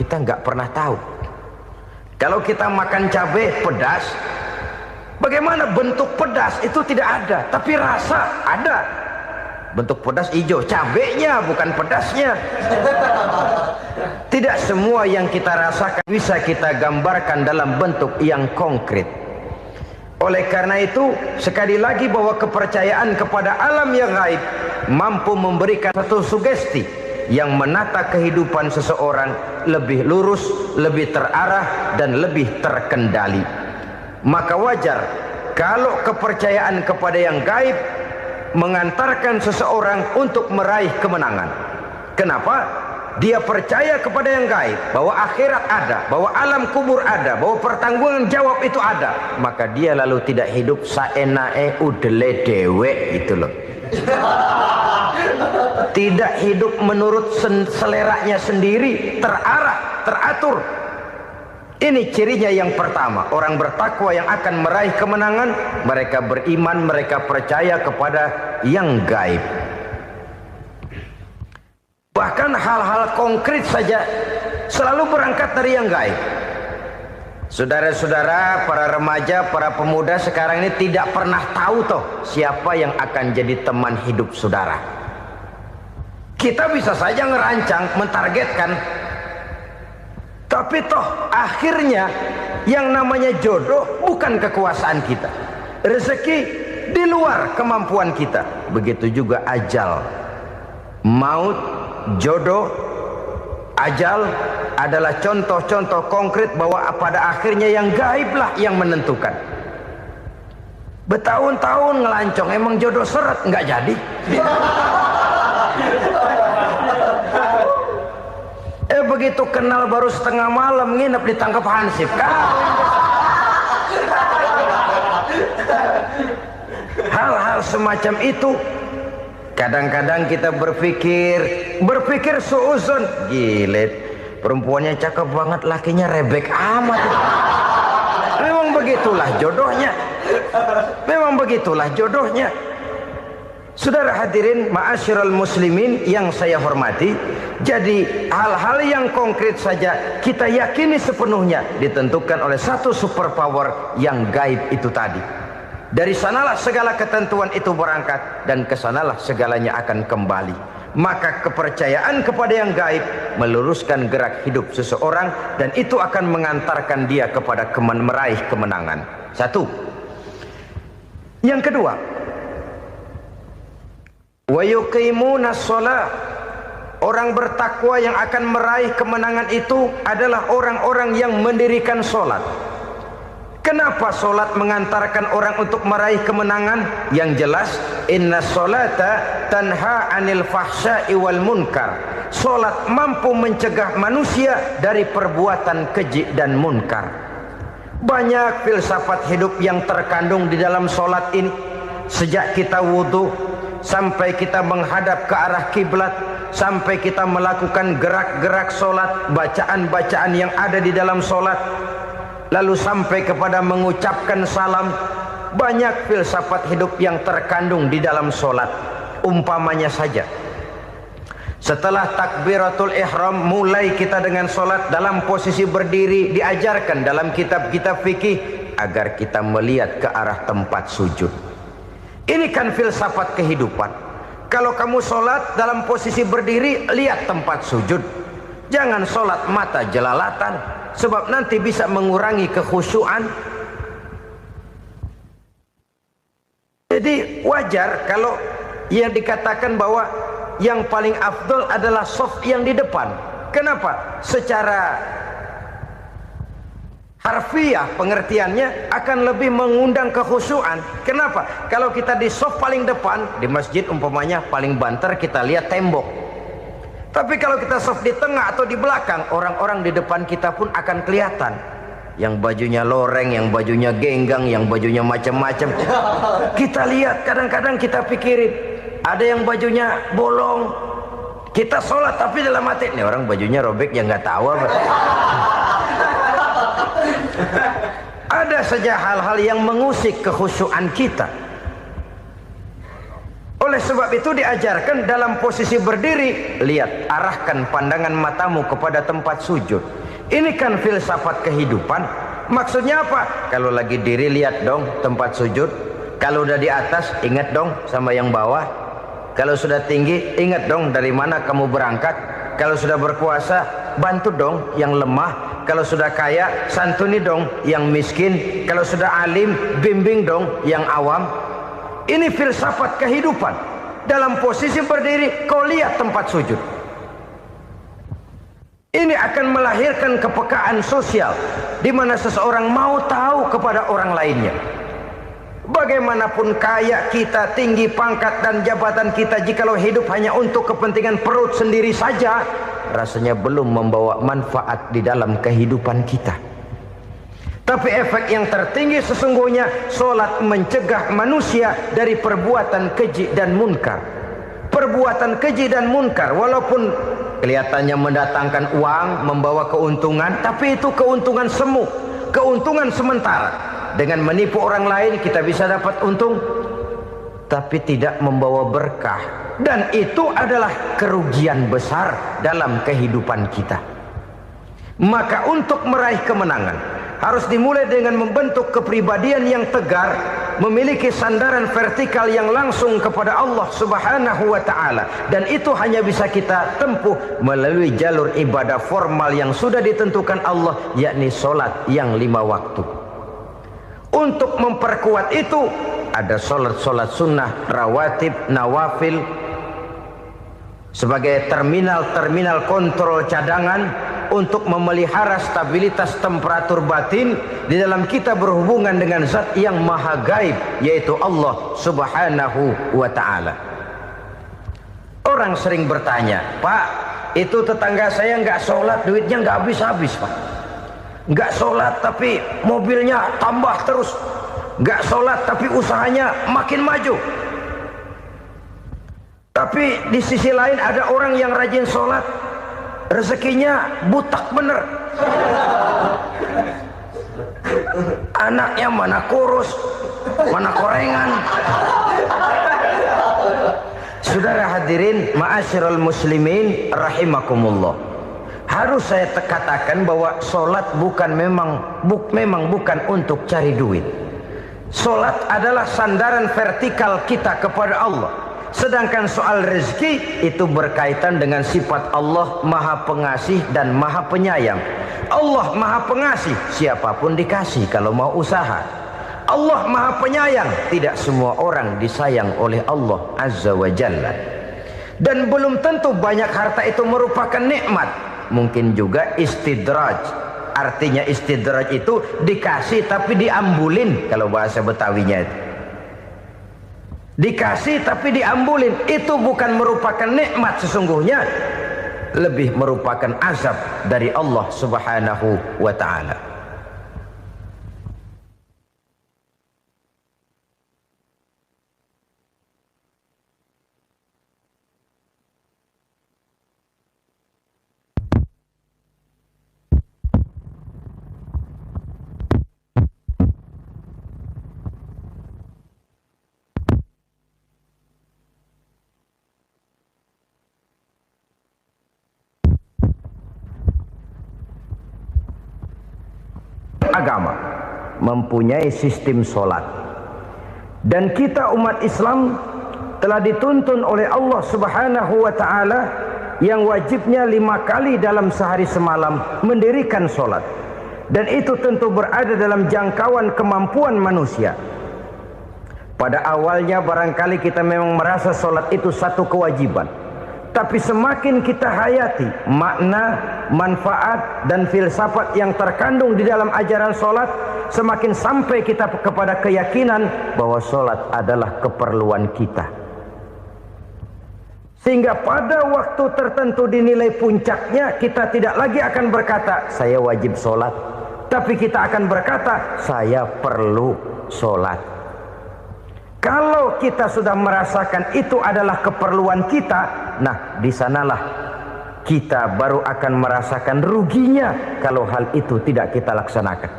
kita nggak pernah tahu. Kalau kita makan cabai pedas, bagaimana bentuk pedas itu tidak ada, tapi rasa ada. Bentuk pedas hijau, cabainya bukan pedasnya. Tidak semua yang kita rasakan bisa kita gambarkan dalam bentuk yang konkret. Oleh karena itu, sekali lagi bahwa kepercayaan kepada alam yang gaib mampu memberikan satu sugesti yang menata kehidupan seseorang lebih lurus, lebih terarah, dan lebih terkendali. Maka wajar kalau kepercayaan kepada yang gaib mengantarkan seseorang untuk meraih kemenangan. Kenapa? Dia percaya kepada yang gaib, bahwa akhirat ada, bahwa alam kubur ada, bahwa pertanggungan jawab itu ada. Maka dia lalu tidak hidup saenae udele dewe, itu loh. Tidak hidup menurut seleranya sendiri, terarah, teratur. Ini cirinya yang pertama. Orang bertakwa yang akan meraih kemenangan, mereka beriman, mereka percaya kepada yang gaib. Bahkan hal-hal konkret saja selalu berangkat dari yang gaib. Saudara-saudara, para remaja, para pemuda sekarang ini tidak pernah tahu toh siapa yang akan jadi teman hidup saudara. Kita bisa saja ngerancang, mentargetkan, tapi toh akhirnya yang namanya jodoh bukan kekuasaan kita. Rezeki di luar kemampuan kita. Begitu juga ajal, maut, jodoh, ajal adalah contoh-contoh konkret bahwa pada akhirnya yang gaiblah yang menentukan. Bertahun-tahun ngelancong, emang jodoh seret nggak jadi. Begitu kenal baru setengah malam nginep ditangkap hansip kan. Hal-hal semacam itu kadang-kadang kita berpikir suuzon, gilet, perempuannya cakep banget, lakinya rebek amat. Memang begitulah jodohnya. Memang begitulah jodohnya. Saudara hadirin ma'asyiral muslimin yang saya hormati, jadi hal-hal yang konkret saja kita yakini sepenuhnya ditentukan oleh satu superpower yang gaib itu tadi. Dari sanalah segala ketentuan itu berangkat dan kesanalah segalanya akan kembali. Maka kepercayaan kepada yang gaib meluruskan gerak hidup seseorang dan itu akan mengantarkan dia kepada meraih kemenangan. Satu. Yang kedua, wa yuqimuna shalah. Orang bertakwa yang akan meraih kemenangan itu adalah orang-orang yang mendirikan sholat. Kenapa sholat mengantarkan orang untuk meraih kemenangan? Yang jelas, inna sholata tanha anil fahsya'i wal munkar. Sholat mampu mencegah manusia dari perbuatan keji dan munkar. Banyak filsafat hidup yang terkandung di dalam sholat ini. Sejak kita wudhu sampai kita menghadap ke arah kiblat, sampai kita melakukan gerak-gerak sholat, bacaan-bacaan yang ada di dalam sholat, lalu sampai kepada mengucapkan salam. Banyak filsafat hidup yang terkandung di dalam sholat. Umpamanya saja, setelah takbiratul ihram mulai kita dengan sholat dalam posisi berdiri, diajarkan dalam kitab-kitab fikih agar kita melihat ke arah tempat sujud. Ini kan filsafat kehidupan. Kalau kamu sholat dalam posisi berdiri, lihat tempat sujud. Jangan sholat mata jelalatan, sebab nanti bisa mengurangi kekhusyuan. Jadi wajar kalau yang dikatakan bahwa yang paling afdol adalah shaf yang di depan. Kenapa? Secara harfiah pengertiannya akan lebih mengundang kekhusyuan. Kenapa? Kalau kita di shaf paling depan di masjid umpamanya paling banter, kita lihat tembok. Tapi kalau kita shaf di tengah atau di belakang, orang-orang di depan kita pun akan kelihatan. Yang bajunya loreng, yang bajunya genggang, yang bajunya macam-macam. Kita lihat, kadang-kadang kita pikirin, ada yang bajunya bolong. Kita sholat tapi dalam hati, nih orang bajunya robek, yang nggak tahu apa. Ada saja hal-hal yang mengusik kekhusyuan kita. Oleh sebab itu diajarkan dalam posisi berdiri, lihat, arahkan pandangan matamu kepada tempat sujud. Ini kan filsafat kehidupan. Maksudnya apa? Kalau lagi diri, lihat dong tempat sujud. Kalau udah di atas, ingat dong sama yang bawah. Kalau sudah tinggi, ingat dong dari mana kamu berangkat. Kalau sudah berkuasa, bantu dong yang lemah. Kalau sudah kaya, santuni dong yang miskin. Kalau sudah alim, bimbing dong yang awam. Ini filsafat kehidupan. Dalam posisi berdiri, kau lihat tempat sujud. Ini akan melahirkan kepekaan sosial, di mana seseorang mau tahu kepada orang lainnya. Bagaimanapun kaya kita, tinggi pangkat dan jabatan kita, jikalau hidup hanya untuk kepentingan perut sendiri saja, rasanya belum membawa manfaat di dalam kehidupan kita. Tapi efek yang tertinggi sesungguhnya, sholat mencegah manusia dari perbuatan keji dan munkar. Perbuatan keji dan munkar, walaupun kelihatannya mendatangkan uang, membawa keuntungan, tapi itu keuntungan semu, keuntungan sementara. Dengan menipu orang lain kita bisa dapat untung, tapi tidak membawa berkah. Dan itu adalah kerugian besar dalam kehidupan kita. Maka untuk meraih kemenangan, harus dimulai dengan membentuk kepribadian yang tegar, memiliki sandaran vertikal yang langsung kepada Allah Subhanahu wa ta'ala. Dan itu hanya bisa kita tempuh melalui jalur ibadah formal yang sudah ditentukan Allah, yakni sholat yang 5 waktu. Untuk memperkuat itu, ada sholat-sholat sunnah, rawatib, nawafil, sebagai terminal-terminal kontrol cadangan untuk memelihara stabilitas temperatur batin di dalam kita berhubungan dengan zat yang maha gaib, yaitu Allah Subhanahu wa ta'ala. Orang sering bertanya, Pak, itu tetangga saya nggak sholat, duitnya nggak habis-habis, Pak. Nggak sholat tapi mobilnya tambah terus. Nggak sholat tapi usahanya makin maju. Tapi di sisi lain ada orang yang rajin sholat, rezekinya butak bener. Anaknya mana kurus, mana korengan. Saudara hadirin ma'asyiral muslimin rahimakumullah. Harus saya katakan bahwa sholat memang bukan untuk cari duit. Sholat adalah sandaran vertikal kita kepada Allah. Sedangkan soal rezeki itu berkaitan dengan sifat Allah maha pengasih dan maha penyayang. Allah maha pengasih, siapapun dikasih kalau mau usaha. Allah maha penyayang, tidak semua orang disayang oleh Allah Azza wa Jalla. Dan belum tentu banyak harta itu merupakan nikmat. Mungkin juga istidraj. Artinya istidraj itu dikasih tapi diambulin, kalau bahasa Betawinya itu. Dikasih tapi diambulin, itu bukan merupakan nikmat sesungguhnya, lebih merupakan azab dari Allah Subhanahu wa ta'ala. Agama mempunyai sistem sholat, dan kita umat Islam telah dituntun oleh Allah Subhanahu wa ta'ala yang wajibnya 5 kali dalam sehari semalam mendirikan solat, dan itu tentu berada dalam jangkauan kemampuan manusia. Pada awalnya barangkali kita memang merasa solat itu satu kewajiban, tapi semakin kita hayati makna, manfaat dan filsafat yang terkandung di dalam ajaran solat, semakin sampai kita kepada keyakinan bahwa solat adalah keperluan kita. Sehingga pada waktu tertentu dinilai puncaknya, kita tidak lagi akan berkata saya wajib solat, tapi kita akan berkata saya perlu solat. Kalau kita sudah merasakan itu adalah keperluan kita, nah di sanalah kita baru akan merasakan ruginya kalau hal itu tidak kita laksanakan.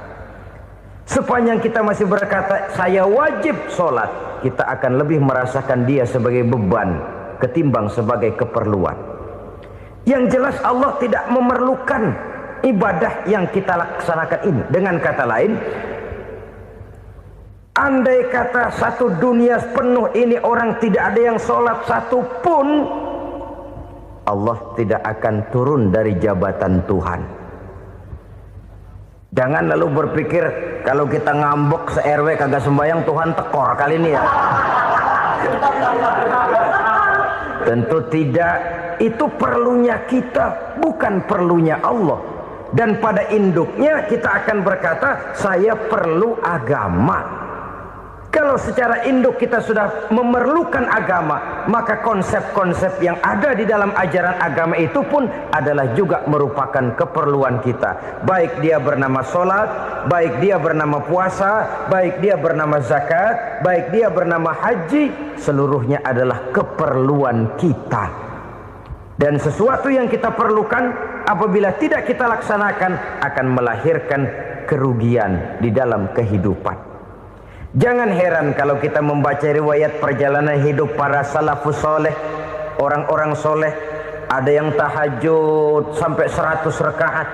Sepanjang kita masih berkata saya wajib sholat, kita akan lebih merasakan dia sebagai beban ketimbang sebagai keperluan. Yang jelas Allah tidak memerlukan ibadah yang kita laksanakan ini. Dengan kata lain, andai kata satu dunia penuh ini orang tidak ada yang sholat satu pun, Allah tidak akan turun dari jabatan Tuhan. Jangan lalu berpikir kalau kita ngambek se-RW kagak sembahyang Tuhan tekor kali ini ya. Tentu tidak. Itu perlunya kita, bukan perlunya Allah. Dan pada induknya kita akan berkata saya perlu agama. Kalau secara induk kita sudah memerlukan agama, maka konsep-konsep yang ada di dalam ajaran agama itu pun adalah juga merupakan keperluan kita. Baik dia bernama sholat, baik dia bernama puasa, baik dia bernama zakat, baik dia bernama haji, seluruhnya adalah keperluan kita. Dan sesuatu yang kita perlukan apabila tidak kita laksanakan akan melahirkan kerugian di dalam kehidupan. Jangan heran kalau kita membaca riwayat perjalanan hidup para salafus soleh, orang-orang soleh. Ada yang tahajud sampai 100 rakaat,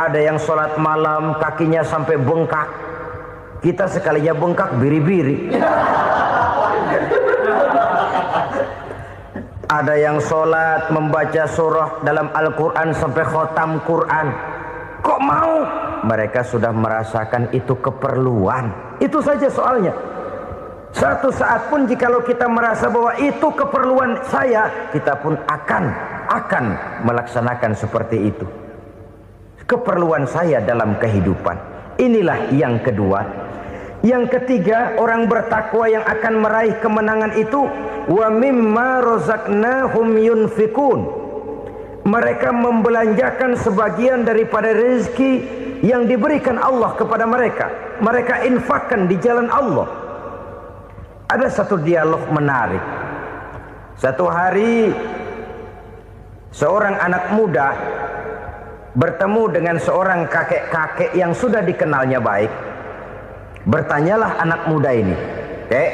ada yang sholat malam kakinya sampai bengkak. Kita sekalinya bengkak biri-biri. Ada yang sholat membaca surah dalam Al-Quran sampai khotam Quran. Kok mau? Mereka sudah merasakan itu keperluan. Itu saja soalnya. Satu saat pun jikalau kita merasa bahwa itu keperluan saya, kita pun akan melaksanakan seperti itu. Keperluan saya dalam kehidupan. Inilah yang kedua. Yang ketiga, orang bertakwa yang akan meraih kemenangan itu, wa mimma razaqnahum yunfikun. Mereka membelanjakan sebagian daripada rezeki yang diberikan Allah kepada mereka. Mereka infakkan di jalan Allah. Ada satu dialog menarik. Satu hari seorang anak muda bertemu dengan seorang kakek-kakek yang sudah dikenalnya baik. Bertanyalah anak muda ini, "Kek,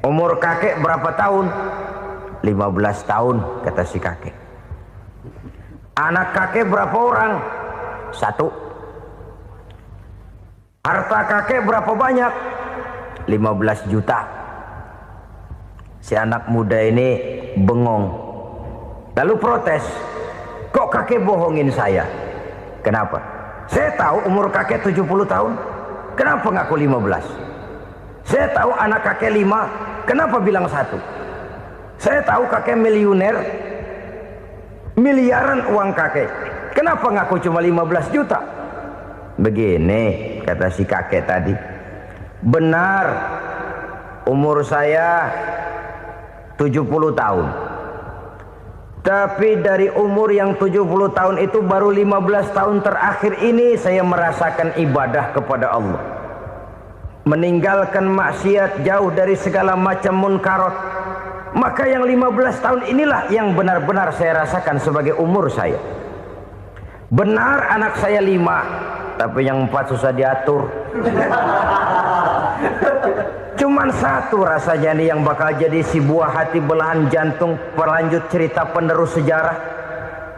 umur kakek berapa tahun?" 15 tahun, kata si kakek. "Anak kakek berapa orang?" 1. "Harta kakek berapa banyak?" 15 juta. Si anak muda ini bengong, lalu protes, "Kok kakek bohongin saya?" "Kenapa?" "Saya tahu umur kakek 70 tahun. Kenapa ngaku 15? Saya tahu anak kakek 5. Kenapa bilang 1? Saya tahu kakek miliuner, miliaran uang kakek. Kenapa ngaku cuma 15 juta? Begini, kata si kakek tadi. Benar, umur saya 70 tahun. Tapi dari umur yang 70 tahun itu baru 15 tahun terakhir ini saya merasakan ibadah kepada Allah. Meninggalkan maksiat, jauh dari segala macam munkarat. Maka yang 15 tahun inilah yang benar-benar saya rasakan sebagai umur saya. Benar anak saya 5, tapi yang 4 susah diatur. Cuman 1 rasanya nih yang bakal jadi si buah hati belahan jantung berlanjut cerita penerus sejarah.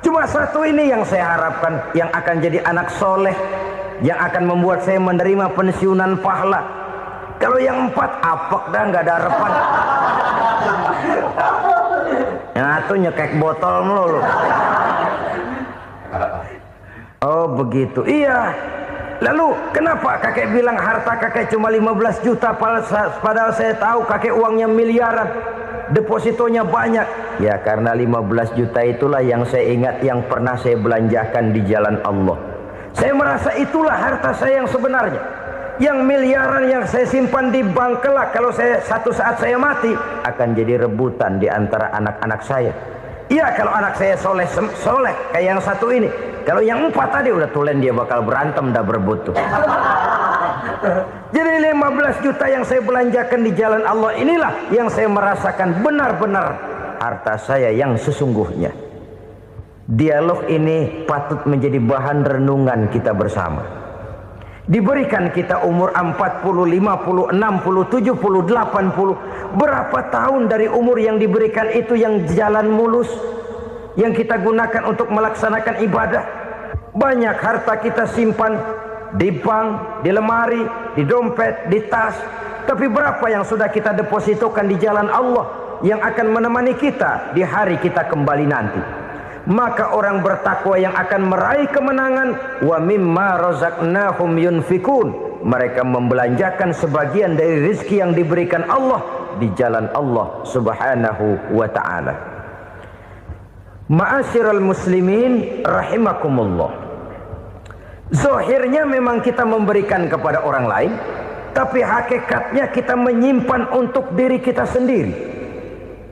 Cuma 1 ini yang saya harapkan, yang akan jadi anak soleh, yang akan membuat saya menerima pensiunan pahala. Kalau yang 4 apek dah, nggak ada harapan. Yang satu nyekek botol melulu. Oh begitu. Iya. Lalu kenapa kakek bilang harta kakek cuma 15 juta padahal saya tahu kakek uangnya miliaran, depositonya banyak? Ya karena 15 juta itulah yang saya ingat yang pernah saya belanjakan di jalan Allah. Saya merasa itulah harta saya yang sebenarnya. Yang miliaran yang saya simpan di bank kelak kalau satu saat saya mati akan jadi rebutan di antara anak-anak saya. Iya kalau anak saya soleh kayak yang satu ini. Kalau yang 4 tadi udah tulen dia bakal berantem dah berebut tuh. Jadi 15 juta yang saya belanjakan di jalan Allah inilah yang saya merasakan benar-benar harta saya yang sesungguhnya. Dialog ini patut menjadi bahan renungan kita bersama. Diberikan kita umur 40, 50, 60, 70, 80. Berapa tahun dari umur yang diberikan itu yang jalan mulus, yang kita gunakan untuk melaksanakan ibadah? Banyak harta kita simpan di bank, di lemari, di dompet, di tas. Tapi berapa yang sudah kita depositokan di jalan Allah yang akan menemani kita di hari kita kembali nanti? Maka orang bertakwa yang akan meraih kemenangan, wa mimma razaqnahum yunfikun, mereka membelanjakan sebagian dari rezeki yang diberikan Allah di jalan Allah Subhanahu wa ta'ala. Ma'asyiral muslimin rahimakumullah. Zahirnya memang kita memberikan kepada orang lain, tapi hakikatnya kita menyimpan untuk diri kita sendiri.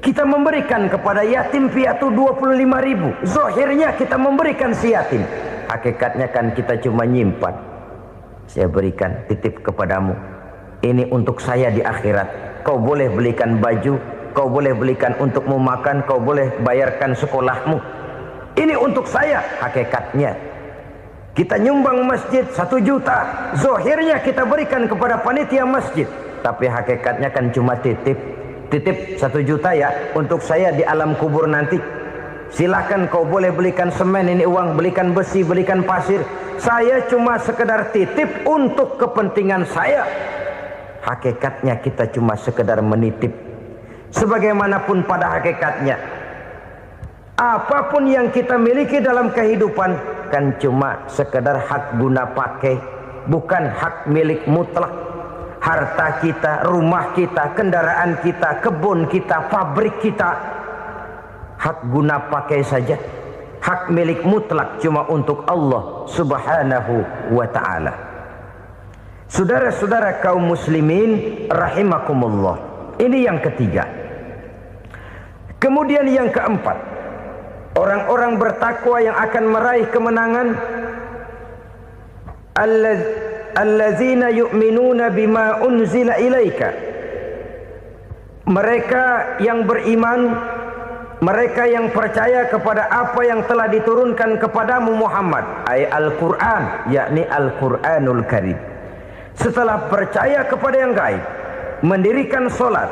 Kita memberikan kepada yatim piatu 25.000. Zahirnya kita memberikan si yatim, hakikatnya kan kita cuma nyimpan. Saya berikan, titip kepadamu, ini untuk saya di akhirat. Kau boleh belikan baju, kau boleh belikan untukmu makan, kau boleh bayarkan sekolahmu. Ini untuk saya. Hakikatnya kita nyumbang masjid 1 juta, zahirnya kita berikan kepada panitia masjid, tapi hakikatnya kan cuma titip 1 juta ya untuk saya di alam kubur nanti. Silakan kau boleh belikan semen, ini uang, belikan besi, belikan pasir. Saya cuma sekedar titip untuk kepentingan saya. Hakikatnya kita cuma sekedar menitip. Sebagaimanapun pada hakikatnya, apapun yang kita miliki dalam kehidupan kan cuma sekedar hak guna pakai, bukan hak milik mutlak. Harta kita, rumah kita, kendaraan kita, kebun kita, pabrik kita, hak guna pakai saja. Hak milik mutlak cuma untuk Allah Subhanahu wa ta'ala. Saudara-saudara kaum muslimin rahimakumullah. Ini yang ketiga. Kemudian yang keempat, orang-orang bertakwa yang akan meraih kemenangan, allazina yu'minuna bima unzila ilaika. Mereka yang beriman, mereka yang percaya kepada apa yang telah diturunkan kepadamu Muhammad, ay Al-Quran, yakni Al-Quranul Karim. Setelah percaya kepada yang gaib, mendirikan solat,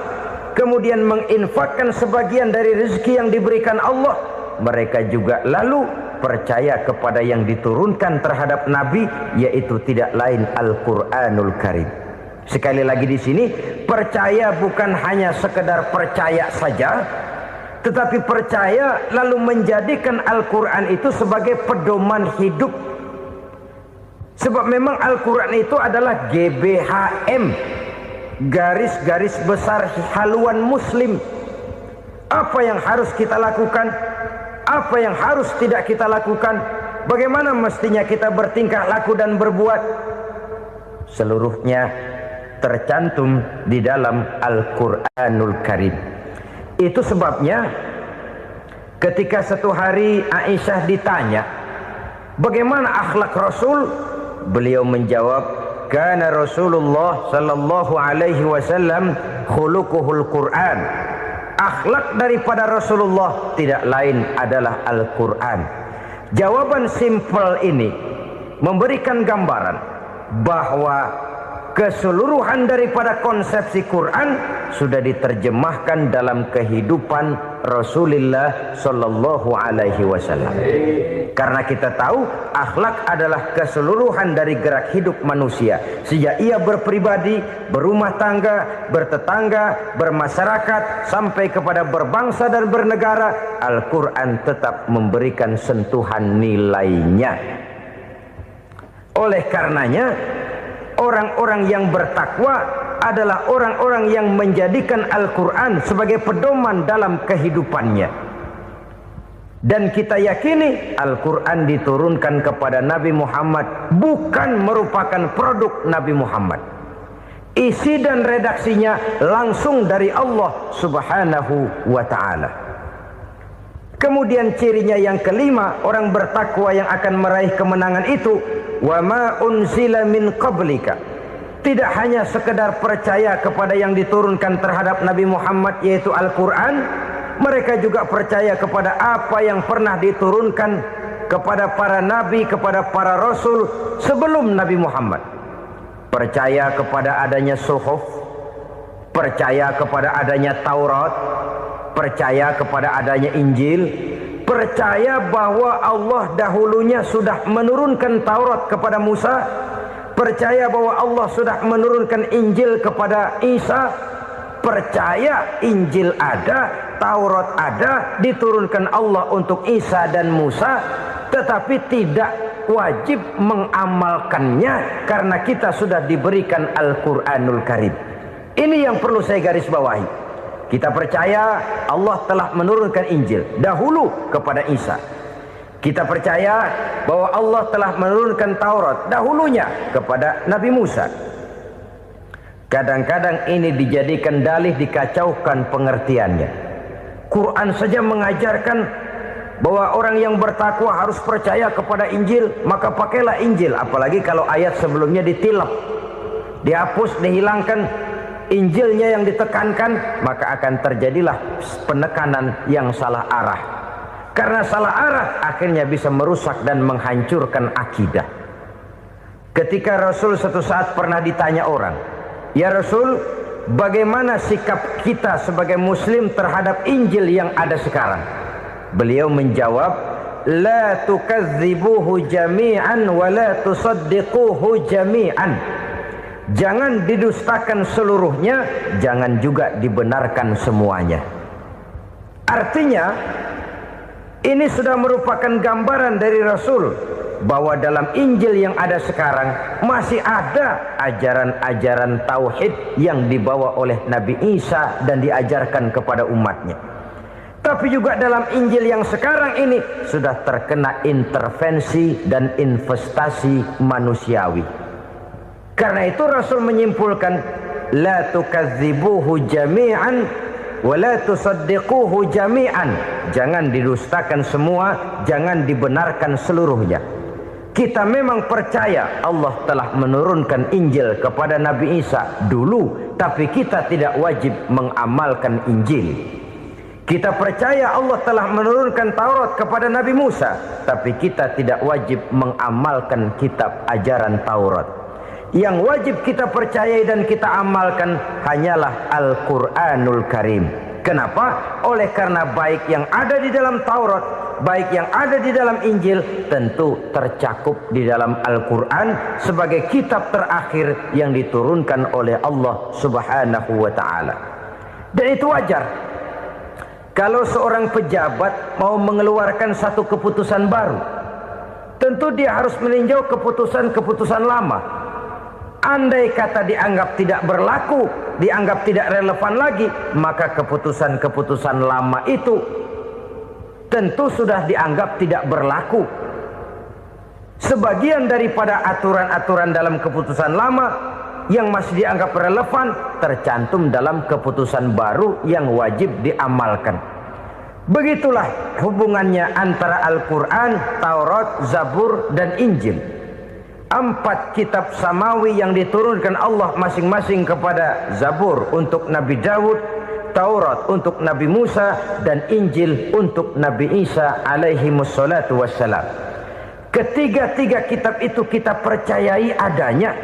kemudian menginfakkan sebagian dari rezeki yang diberikan Allah, mereka juga lalu percaya kepada yang diturunkan terhadap Nabi, yaitu tidak lain Al-Quranul Karim. Sekali lagi di sini, percaya bukan hanya sekedar percaya saja, tetapi percaya lalu menjadikan Al-Quran itu sebagai pedoman hidup. Sebab memang Al-Quran itu adalah GBHM, garis-garis besar haluan muslim. Apa yang harus kita lakukan, apa yang harus tidak kita lakukan, bagaimana mestinya kita bertingkah laku dan berbuat, seluruhnya tercantum di dalam Al-Quranul Karim. Itu sebabnya ketika satu hari Aisyah ditanya bagaimana akhlak Rasul, beliau menjawab, kana Rasulullah sallallahu alaihi wasallam khuluquhul Quran. Akhlak daripada Rasulullah tidak lain adalah Al-Quran. Jawaban simpel ini memberikan gambaran bahwa keseluruhan daripada konsepsi Quran sudah diterjemahkan dalam kehidupan Rasulullah Sallallahu Alaihi Wasallam. Karena kita tahu akhlak adalah keseluruhan dari gerak hidup manusia. Sejak ia berpribadi, berumah tangga, bertetangga, bermasyarakat, sampai kepada berbangsa dan bernegara, Al-Quran tetap memberikan sentuhan nilainya. Oleh karenanya, orang-orang yang bertakwa adalah orang-orang yang menjadikan Al-Quran sebagai pedoman dalam kehidupannya. Dan kita yakini Al-Quran diturunkan kepada Nabi Muhammad bukan merupakan produk Nabi Muhammad. Isi dan redaksinya langsung dari Allah Subhanahu wa ta'ala. Kemudian cirinya yang kelima, orang bertakwa yang akan meraih kemenangan itu, wa ma unzila min qablika. Tidak hanya sekedar percaya kepada yang diturunkan terhadap Nabi Muhammad yaitu Al-Quran, mereka juga percaya kepada apa yang pernah diturunkan kepada para nabi, kepada para rasul sebelum Nabi Muhammad. Percaya kepada adanya suhuf, percaya kepada adanya Taurat, percaya kepada adanya Injil, percaya bahwa Allah dahulunya sudah menurunkan Taurat kepada Musa, percaya bahwa Allah sudah menurunkan Injil kepada Isa, percaya Injil ada, Taurat ada, diturunkan Allah untuk Isa dan Musa, tetapi tidak wajib mengamalkannya karena kita sudah diberikan Al-Quranul Karim. Ini yang perlu saya garis bawahi. Kita percaya Allah telah menurunkan Injil dahulu kepada Isa. Kita percaya bahwa Allah telah menurunkan Taurat dahulunya kepada Nabi Musa. Kadang-kadang ini dijadikan dalih, dikacaukan pengertiannya. Quran saja mengajarkan bahwa orang yang bertakwa harus percaya kepada Injil, maka pakailah Injil. Apalagi kalau ayat sebelumnya ditilap, dihapus, dihilangkan, Injilnya yang ditekankan, maka akan terjadilah penekanan yang salah arah. Karena salah arah akhirnya bisa merusak dan menghancurkan akidah. Ketika Rasul suatu saat pernah ditanya orang, "Ya Rasul, bagaimana sikap kita sebagai muslim terhadap Injil yang ada sekarang?" Beliau menjawab, "La tukadzibuhu jami'an wa la tusaddiquhu jami'an." Jangan didustakan seluruhnya, jangan juga dibenarkan semuanya. Artinya, ini sudah merupakan gambaran dari Rasul bahwa dalam Injil yang ada sekarang masih ada ajaran-ajaran tauhid yang dibawa oleh Nabi Isa dan diajarkan kepada umatnya. Tapi juga dalam Injil yang sekarang ini sudah terkena intervensi dan investasi manusiawi. Karena itu Rasul menyimpulkan, la tukadzibuhu jami'an wa la tusaddiquhu jami'an. Jangan didustakan semua, jangan dibenarkan seluruhnya. Kita memang percaya Allah telah menurunkan Injil kepada Nabi Isa dulu, tapi kita tidak wajib mengamalkan Injil. Kita percaya Allah telah menurunkan Taurat kepada Nabi Musa, tapi kita tidak wajib mengamalkan kitab ajaran Taurat. Yang wajib kita percayai dan kita amalkan hanyalah Al-Quranul Karim. Kenapa? Oleh karena baik yang ada di dalam Taurat, baik yang ada di dalam Injil, tentu tercakup di dalam Al-Quran sebagai kitab terakhir yang diturunkan oleh Allah Subhanahu wa ta'ala. Dan itu wajar. Kalau seorang pejabat mau mengeluarkan satu keputusan baru, tentu dia harus meninjau keputusan-keputusan lama. Andai kata dianggap tidak berlaku, dianggap tidak relevan lagi, maka keputusan-keputusan lama itu tentu sudah dianggap tidak berlaku. Sebagian daripada aturan-aturan dalam keputusan lama yang masih dianggap relevan tercantum dalam keputusan baru yang wajib diamalkan. Begitulah hubungannya antara Al-Quran, Taurat, Zabur, dan Injil. 4 kitab samawi yang diturunkan Allah masing-masing kepada Zabur untuk Nabi Daud, Taurat untuk Nabi Musa, dan Injil untuk Nabi Isa alaihi wassalatu wassalam. Ketiga-tiga kitab itu kita percayai adanya,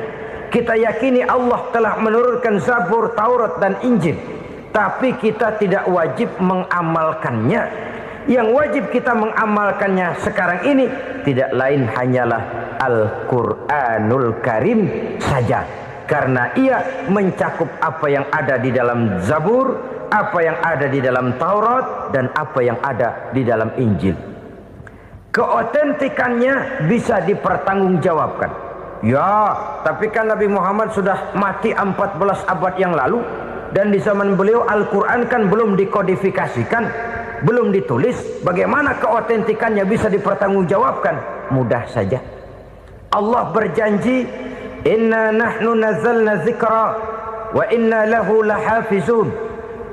Kita yakini Allah telah menurunkan Zabur, Taurat dan Injil, tapi kita tidak wajib mengamalkannya. Yang wajib kita mengamalkannya sekarang ini tidak lain hanyalah Al-Quranul Karim saja, karena ia mencakup apa yang ada di dalam Zabur, apa yang ada di dalam Taurat, dan apa yang ada di dalam Injil. Keotentikannya bisa dipertanggungjawabkan. Ya, tapi kan Nabi Muhammad sudah mati 14 abad yang lalu, dan di zaman beliau Al-Quran kan belum dikodifikasikan, belum ditulis. Bagaimana keotentikannya bisa dipertanggungjawabkan? Mudah saja. Allah berjanji, inna nahnu nazzalna dzikra wa inna lahu lahafizun.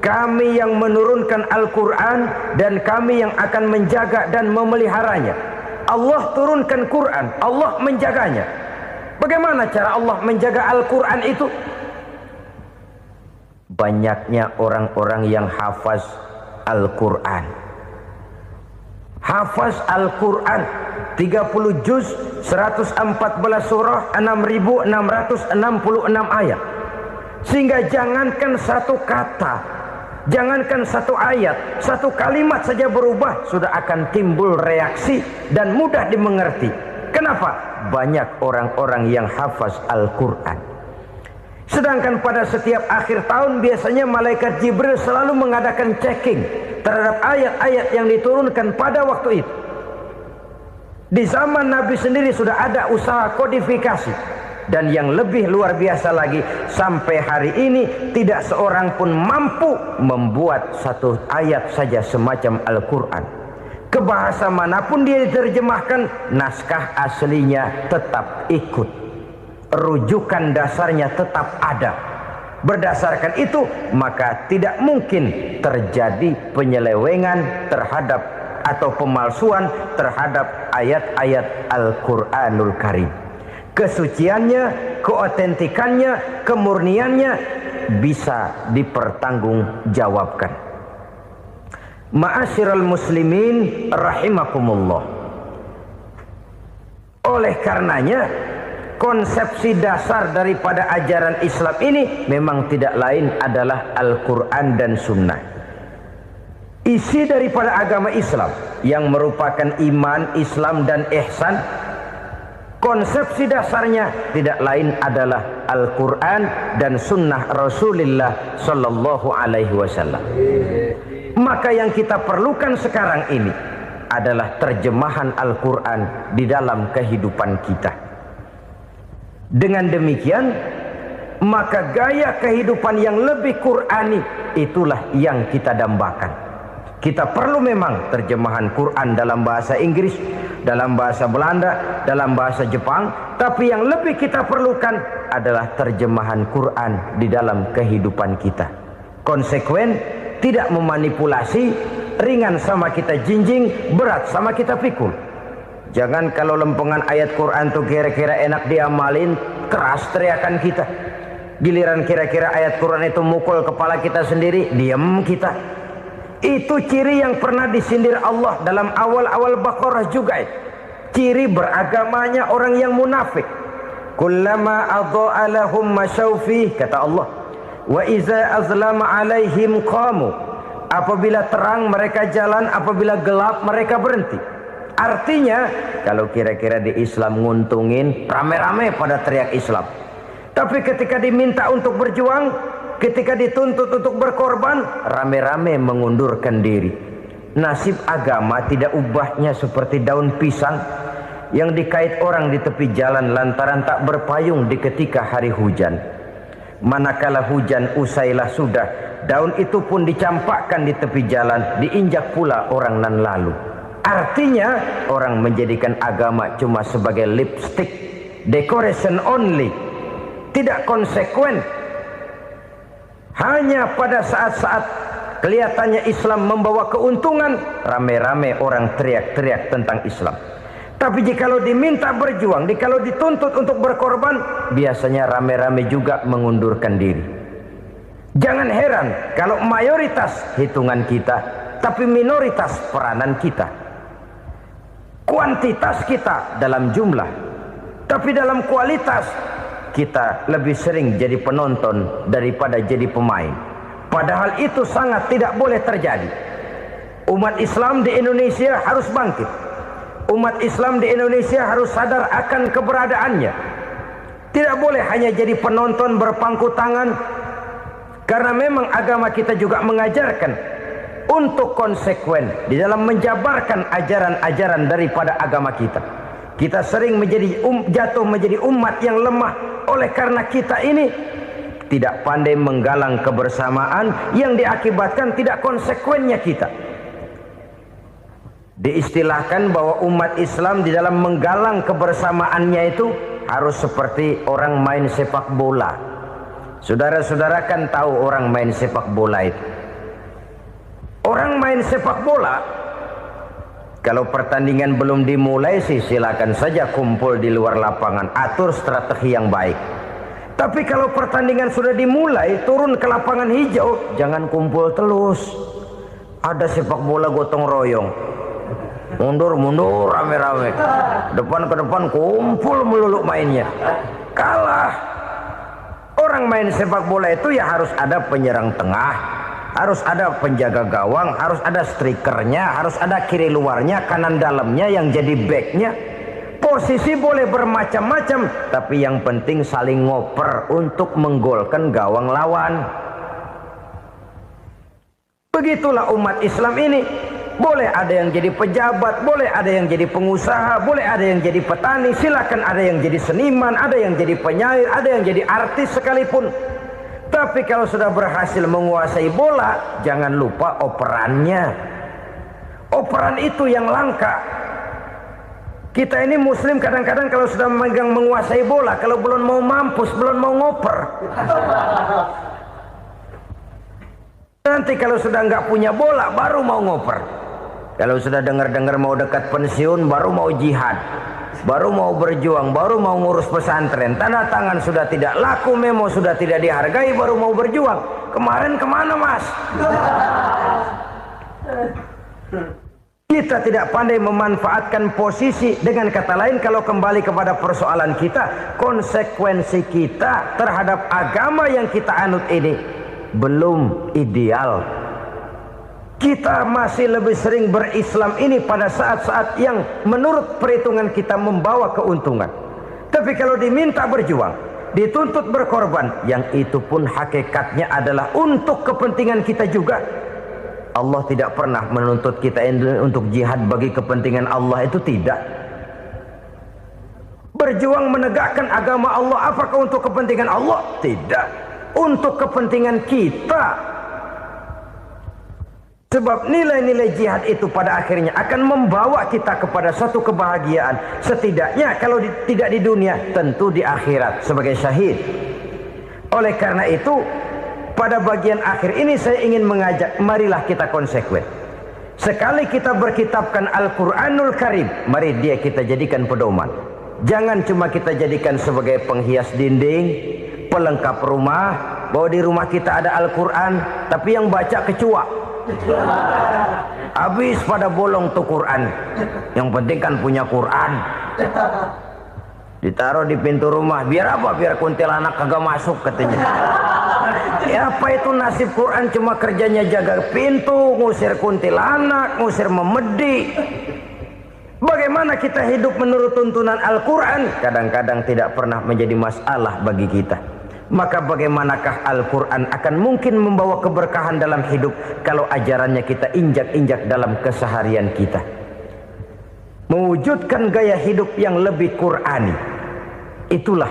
Kami yang menurunkan Al-Quran dan kami yang akan menjaga dan memeliharanya. Allah turunkan Quran, Allah menjaganya. Bagaimana cara Allah menjaga Al-Quran itu? Banyaknya orang-orang yang hafaz Al-Quran. Hafaz Al-Quran 30 juz, 114 surah, 6.666 ayat. Sehingga jangankan satu kata, jangankan satu ayat, satu kalimat saja berubah, sudah akan timbul reaksi dan mudah dimengerti. Kenapa? Banyak orang-orang yang hafaz Al-Quran. Sedangkan pada setiap akhir tahun biasanya malaikat Jibril selalu mengadakan checking terhadap ayat-ayat yang diturunkan pada waktu itu. Di zaman Nabi sendiri sudah ada usaha kodifikasi. Dan yang lebih luar biasa lagi, sampai hari ini tidak seorang pun mampu membuat satu ayat saja semacam Al-Quran. Ke bahasa manapun dia diterjemahkan, naskah aslinya tetap ikut. Rujukan dasarnya tetap ada. Berdasarkan itu, maka tidak mungkin terjadi penyelewengan terhadap atau pemalsuan terhadap ayat-ayat Al-Quranul Karim. Kesuciannya, keotentikannya, kemurniannya bisa dipertanggungjawabkan. Ma'asyiral muslimin rahimakumullah. Oleh karenanya, konsepsi dasar daripada ajaran Islam ini memang tidak lain adalah Al-Quran dan Sunnah. Isi daripada agama Islam yang merupakan iman, Islam dan ihsan, konsepsi dasarnya tidak lain adalah Al-Quran dan Sunnah Rasulullah Sallallahu Alaihi Wasallam. Maka yang kita perlukan sekarang ini adalah terjemahan Al-Quran di dalam kehidupan kita. Dengan demikian, maka gaya kehidupan yang lebih Qurani itulah yang kita dambakan. Kita perlu memang terjemahan Quran dalam bahasa Inggris, dalam bahasa Belanda, dalam bahasa Jepang, tapi yang lebih kita perlukan adalah terjemahan Quran di dalam kehidupan kita. Konsekuen, tidak memanipulasi, ringan sama kita jinjing, berat sama kita pikul. Jangan kalau lempengan ayat Quran tuh kira-kira enak diamalin, keras teriakan kita. Giliran kira-kira ayat Quran itu mukul kepala kita sendiri, diam kita. Itu ciri yang pernah disindir Allah dalam awal-awal Baqarah juga. Ciri beragamanya orang yang munafik. Kullama adha'a lahum masyawfih, kata Allah. Wa iza azlama alaihim qamu. Apabila terang mereka jalan, apabila gelap mereka berhenti. Artinya, kalau kira-kira di Islam nguntungin, rame-rame pada teriak Islam. Tapi ketika diminta untuk berjuang, ketika dituntut untuk berkorban, rame-rame mengundurkan diri. Nasib agama tidak ubahnya seperti daun pisang yang dikait orang di tepi jalan lantaran tak berpayung di ketika hari hujan. Manakala hujan usailah sudah, daun itu pun dicampakkan di tepi jalan, diinjak pula orang nan lalu. Artinya, orang menjadikan agama cuma sebagai lipstick, decoration only, tidak konsekuen. Hanya pada saat-saat kelihatannya Islam membawa keuntungan, rame-rame orang teriak-teriak tentang Islam. Tapi jikalau diminta berjuang, jikalau dituntut untuk berkorban, biasanya rame-rame juga mengundurkan diri. Jangan heran kalau mayoritas hitungan kita, tapi minoritas peranan kita. Kuantitas kita dalam jumlah, tapi dalam kualitas kita lebih sering jadi penonton daripada jadi pemain. Padahal itu sangat tidak boleh terjadi. Umat Islam di Indonesia harus bangkit. Umat Islam di Indonesia harus sadar akan keberadaannya. Tidak boleh hanya jadi penonton berpangku tangan, karena memang agama kita juga mengajarkan untuk konsekuen di dalam menjabarkan ajaran-ajaran daripada agama kita. Kita sering jatuh menjadi umat yang lemah oleh karena kita ini tidak pandai menggalang kebersamaan yang diakibatkan tidak konsekuennya kita. Diistilahkan bahwa umat Islam di dalam menggalang kebersamaannya itu harus seperti orang main sepak bola. Saudara-saudara kan tahu orang main sepak bola itu. Orang main sepak bola, kalau pertandingan belum dimulai sih silakan saja kumpul di luar lapangan, atur strategi yang baik. Tapi kalau pertandingan sudah dimulai, turun ke lapangan hijau, jangan kumpul terus. Ada sepak bola gotong royong, mundur-mundur rame-rame, depan ke depan kumpul melulu mainnya. Kalah. Orang main sepak bola itu ya harus ada penyerang tengah, harus ada penjaga gawang, harus ada strikernya, harus ada kiri luarnya, kanan dalamnya yang jadi backnya. Posisi boleh bermacam-macam, tapi yang penting saling ngoper untuk menggolkan gawang lawan. Begitulah umat Islam ini. Boleh ada yang jadi pejabat, boleh ada yang jadi pengusaha, boleh ada yang jadi petani, silakan ada yang jadi seniman, ada yang jadi penyair, ada yang jadi artis sekalipun. Tapi kalau sudah berhasil menguasai bola, jangan lupa operannya. Operan itu yang langka. Kita ini muslim kadang-kadang kalau sudah memegang menguasai bola, kalau belum mau mampus, belum mau ngoper. Nanti kalau sudah nggak punya bola, baru mau ngoper. Kalau sudah dengar-dengar mau dekat pensiun, baru mau jihad, baru mau berjuang, baru mau ngurus pesantren. Tanda tangan sudah tidak laku, memo sudah tidak dihargai, baru mau berjuang. Kemarin kemana mas? Kita tidak pandai memanfaatkan posisi. Dengan kata lain, kalau kembali kepada persoalan kita, konsekuensi kita terhadap agama yang kita anut ini belum ideal. Kita masih lebih sering berislam ini pada saat-saat yang menurut perhitungan kita membawa keuntungan. Tapi kalau diminta berjuang, dituntut berkorban, yang itu pun hakikatnya adalah untuk kepentingan kita juga. Allah tidak pernah menuntut kita untuk jihad bagi kepentingan Allah, itu tidak. Berjuang menegakkan agama Allah, apakah untuk kepentingan Allah? Tidak. Untuk kepentingan kita. Sebab nilai-nilai jihad itu pada akhirnya akan membawa kita kepada satu kebahagiaan. Setidaknya kalau tidak di dunia, tentu di akhirat sebagai syahid. Oleh karena itu, pada bagian akhir ini saya ingin mengajak, marilah kita konsekuen. Sekali kita berkitabkan Al-Quranul Karim, mari dia kita jadikan pedoman. Jangan cuma kita jadikan sebagai penghias dinding, pelengkap rumah, bahwa di rumah kita ada Al-Quran, tapi yang baca kecoa. Habis pada bolong tuh Quran. Yang penting kan punya Quran. Ditaruh di pintu rumah. Biar apa? Biar kuntilanak kagak masuk katanya. Ya apa itu nasib Quran, cuma kerjanya jaga pintu, ngusir kuntilanak, ngusir memedi. Bagaimana kita hidup menurut tuntunan Al-Quran? Kadang-kadang tidak pernah menjadi masalah bagi kita. Maka bagaimanakah Al-Quran akan mungkin membawa keberkahan dalam hidup kalau ajarannya kita injak-injak dalam keseharian kita? Mewujudkan gaya hidup yang lebih Qurani, itulah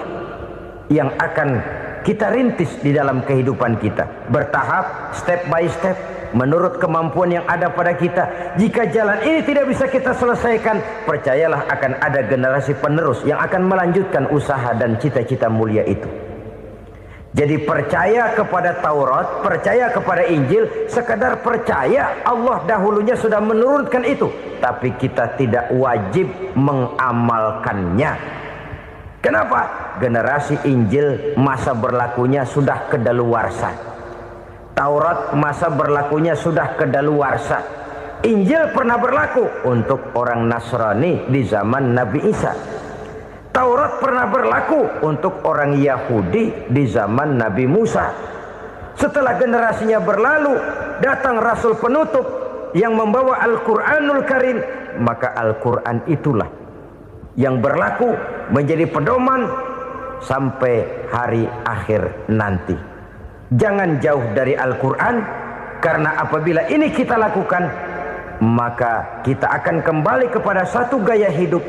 yang akan kita rintis di dalam kehidupan kita. Bertahap, step by step, menurut kemampuan yang ada pada kita. Jika jalan ini tidak bisa kita selesaikan, percayalah akan ada generasi penerus yang akan melanjutkan usaha dan cita-cita mulia itu. Jadi percaya kepada Taurat, percaya kepada Injil, sekadar percaya Allah dahulunya sudah menurunkan itu, tapi kita tidak wajib mengamalkannya. Kenapa? Generasi Injil masa berlakunya sudah kedaluarsa. Taurat masa berlakunya sudah kedaluarsa. Injil pernah berlaku untuk orang Nasrani di zaman Nabi Isa. Taurat pernah berlaku untuk orang Yahudi di zaman Nabi Musa. Setelah generasinya berlalu, datang Rasul penutup yang membawa Al-Quranul Karim, maka Al-Quran itulah yang berlaku menjadi pedoman sampai hari akhir nanti. Jangan jauh dari Al-Quran, karena apabila ini kita lakukan, maka kita akan kembali kepada satu gaya hidup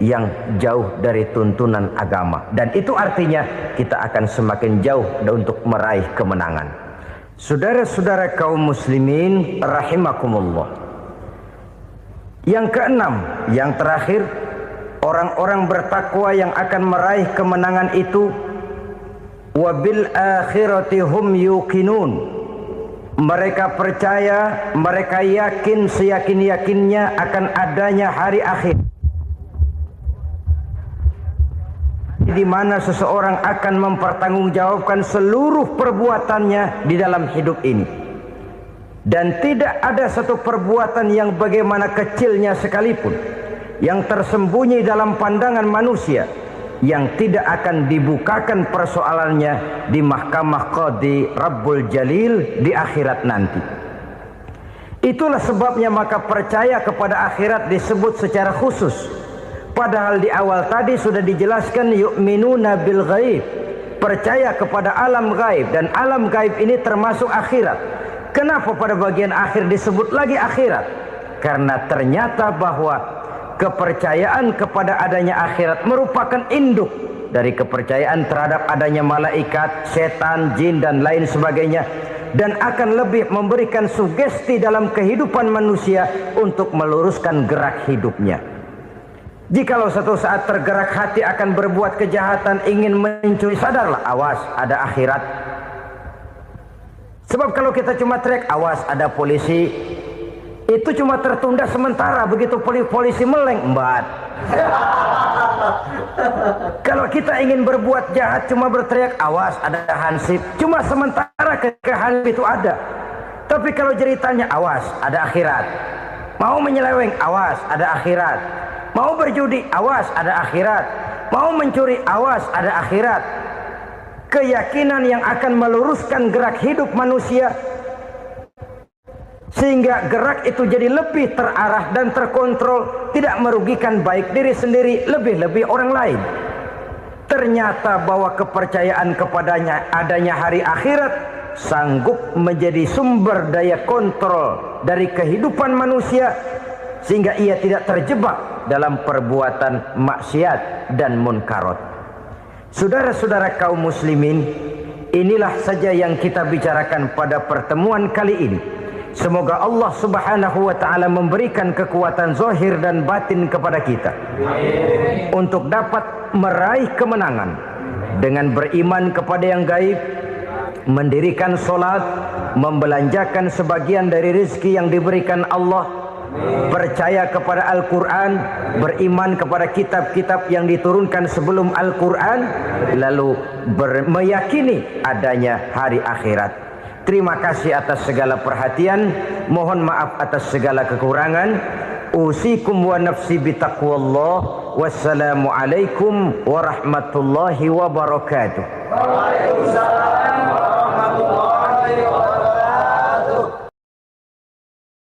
yang jauh dari tuntunan agama, dan itu artinya kita akan semakin jauh untuk meraih kemenangan. Saudara-saudara kaum muslimin rahimakumullah. Yang keenam, yang terakhir, orang-orang bertakwa yang akan meraih kemenangan itu wabil akhirati hum yuqinun. Mereka percaya, mereka yakin seyakin-yakinnya akan adanya hari akhir, di mana seseorang akan mempertanggungjawabkan seluruh perbuatannya di dalam hidup ini. Dan tidak ada satu perbuatan yang bagaimana kecilnya sekalipun yang tersembunyi dalam pandangan manusia yang tidak akan dibukakan persoalannya di mahkamah Qadi Rabbul Jalil di akhirat nanti. Itulah sebabnya maka percaya kepada akhirat disebut secara khusus. Padahal di awal tadi sudah dijelaskan yu'minuna bil ghaib, percaya kepada alam gaib, dan alam gaib ini termasuk akhirat. Kenapa pada bagian akhir disebut lagi akhirat? Karena ternyata bahwa kepercayaan kepada adanya akhirat merupakan induk dari kepercayaan terhadap adanya malaikat, setan, jin dan lain sebagainya, dan akan lebih memberikan sugesti dalam kehidupan manusia untuk meluruskan gerak hidupnya. Jikalau satu saat tergerak hati akan berbuat kejahatan, ingin mencuri, sadarlah, awas ada akhirat. Sebab kalau kita cuma teriak awas ada polisi, itu cuma tertunda sementara, begitu polisi meleng embat. Kalau kita ingin berbuat jahat cuma berteriak awas ada hansip, cuma sementara ketika hansip itu ada. Tapi kalau ceritanya awas ada akhirat, mau menyeleweng awas ada akhirat, mau berjudi awas ada akhirat, mau mencuri awas ada akhirat. Keyakinan yang akan meluruskan gerak hidup manusia sehingga gerak itu jadi lebih terarah dan terkontrol, tidak merugikan baik diri sendiri, lebih-lebih orang lain. Ternyata bahwa kepercayaan kepadanya adanya hari akhirat sanggup menjadi sumber daya kontrol dari kehidupan manusia, sehingga ia tidak terjebak dalam perbuatan maksiat dan munkarat. Saudara-saudara kaum muslimin, inilah saja yang kita bicarakan pada pertemuan kali ini. Semoga Allah subhanahu wa ta'ala memberikan kekuatan zahir dan batin kepada kita untuk dapat meraih kemenangan dengan beriman kepada yang gaib, mendirikan solat, membelanjakan sebagian dari rezeki yang diberikan Allah, percaya kepada Al-Quran, beriman kepada kitab-kitab yang diturunkan sebelum Al-Quran, lalu meyakini adanya hari akhirat. Terima kasih atas segala perhatian, mohon maaf atas segala kekurangan. Usikum wa nafsi bitaqwallah. Wassalamualaikum warahmatullahi wabarakatuh. Waalaikumsalam.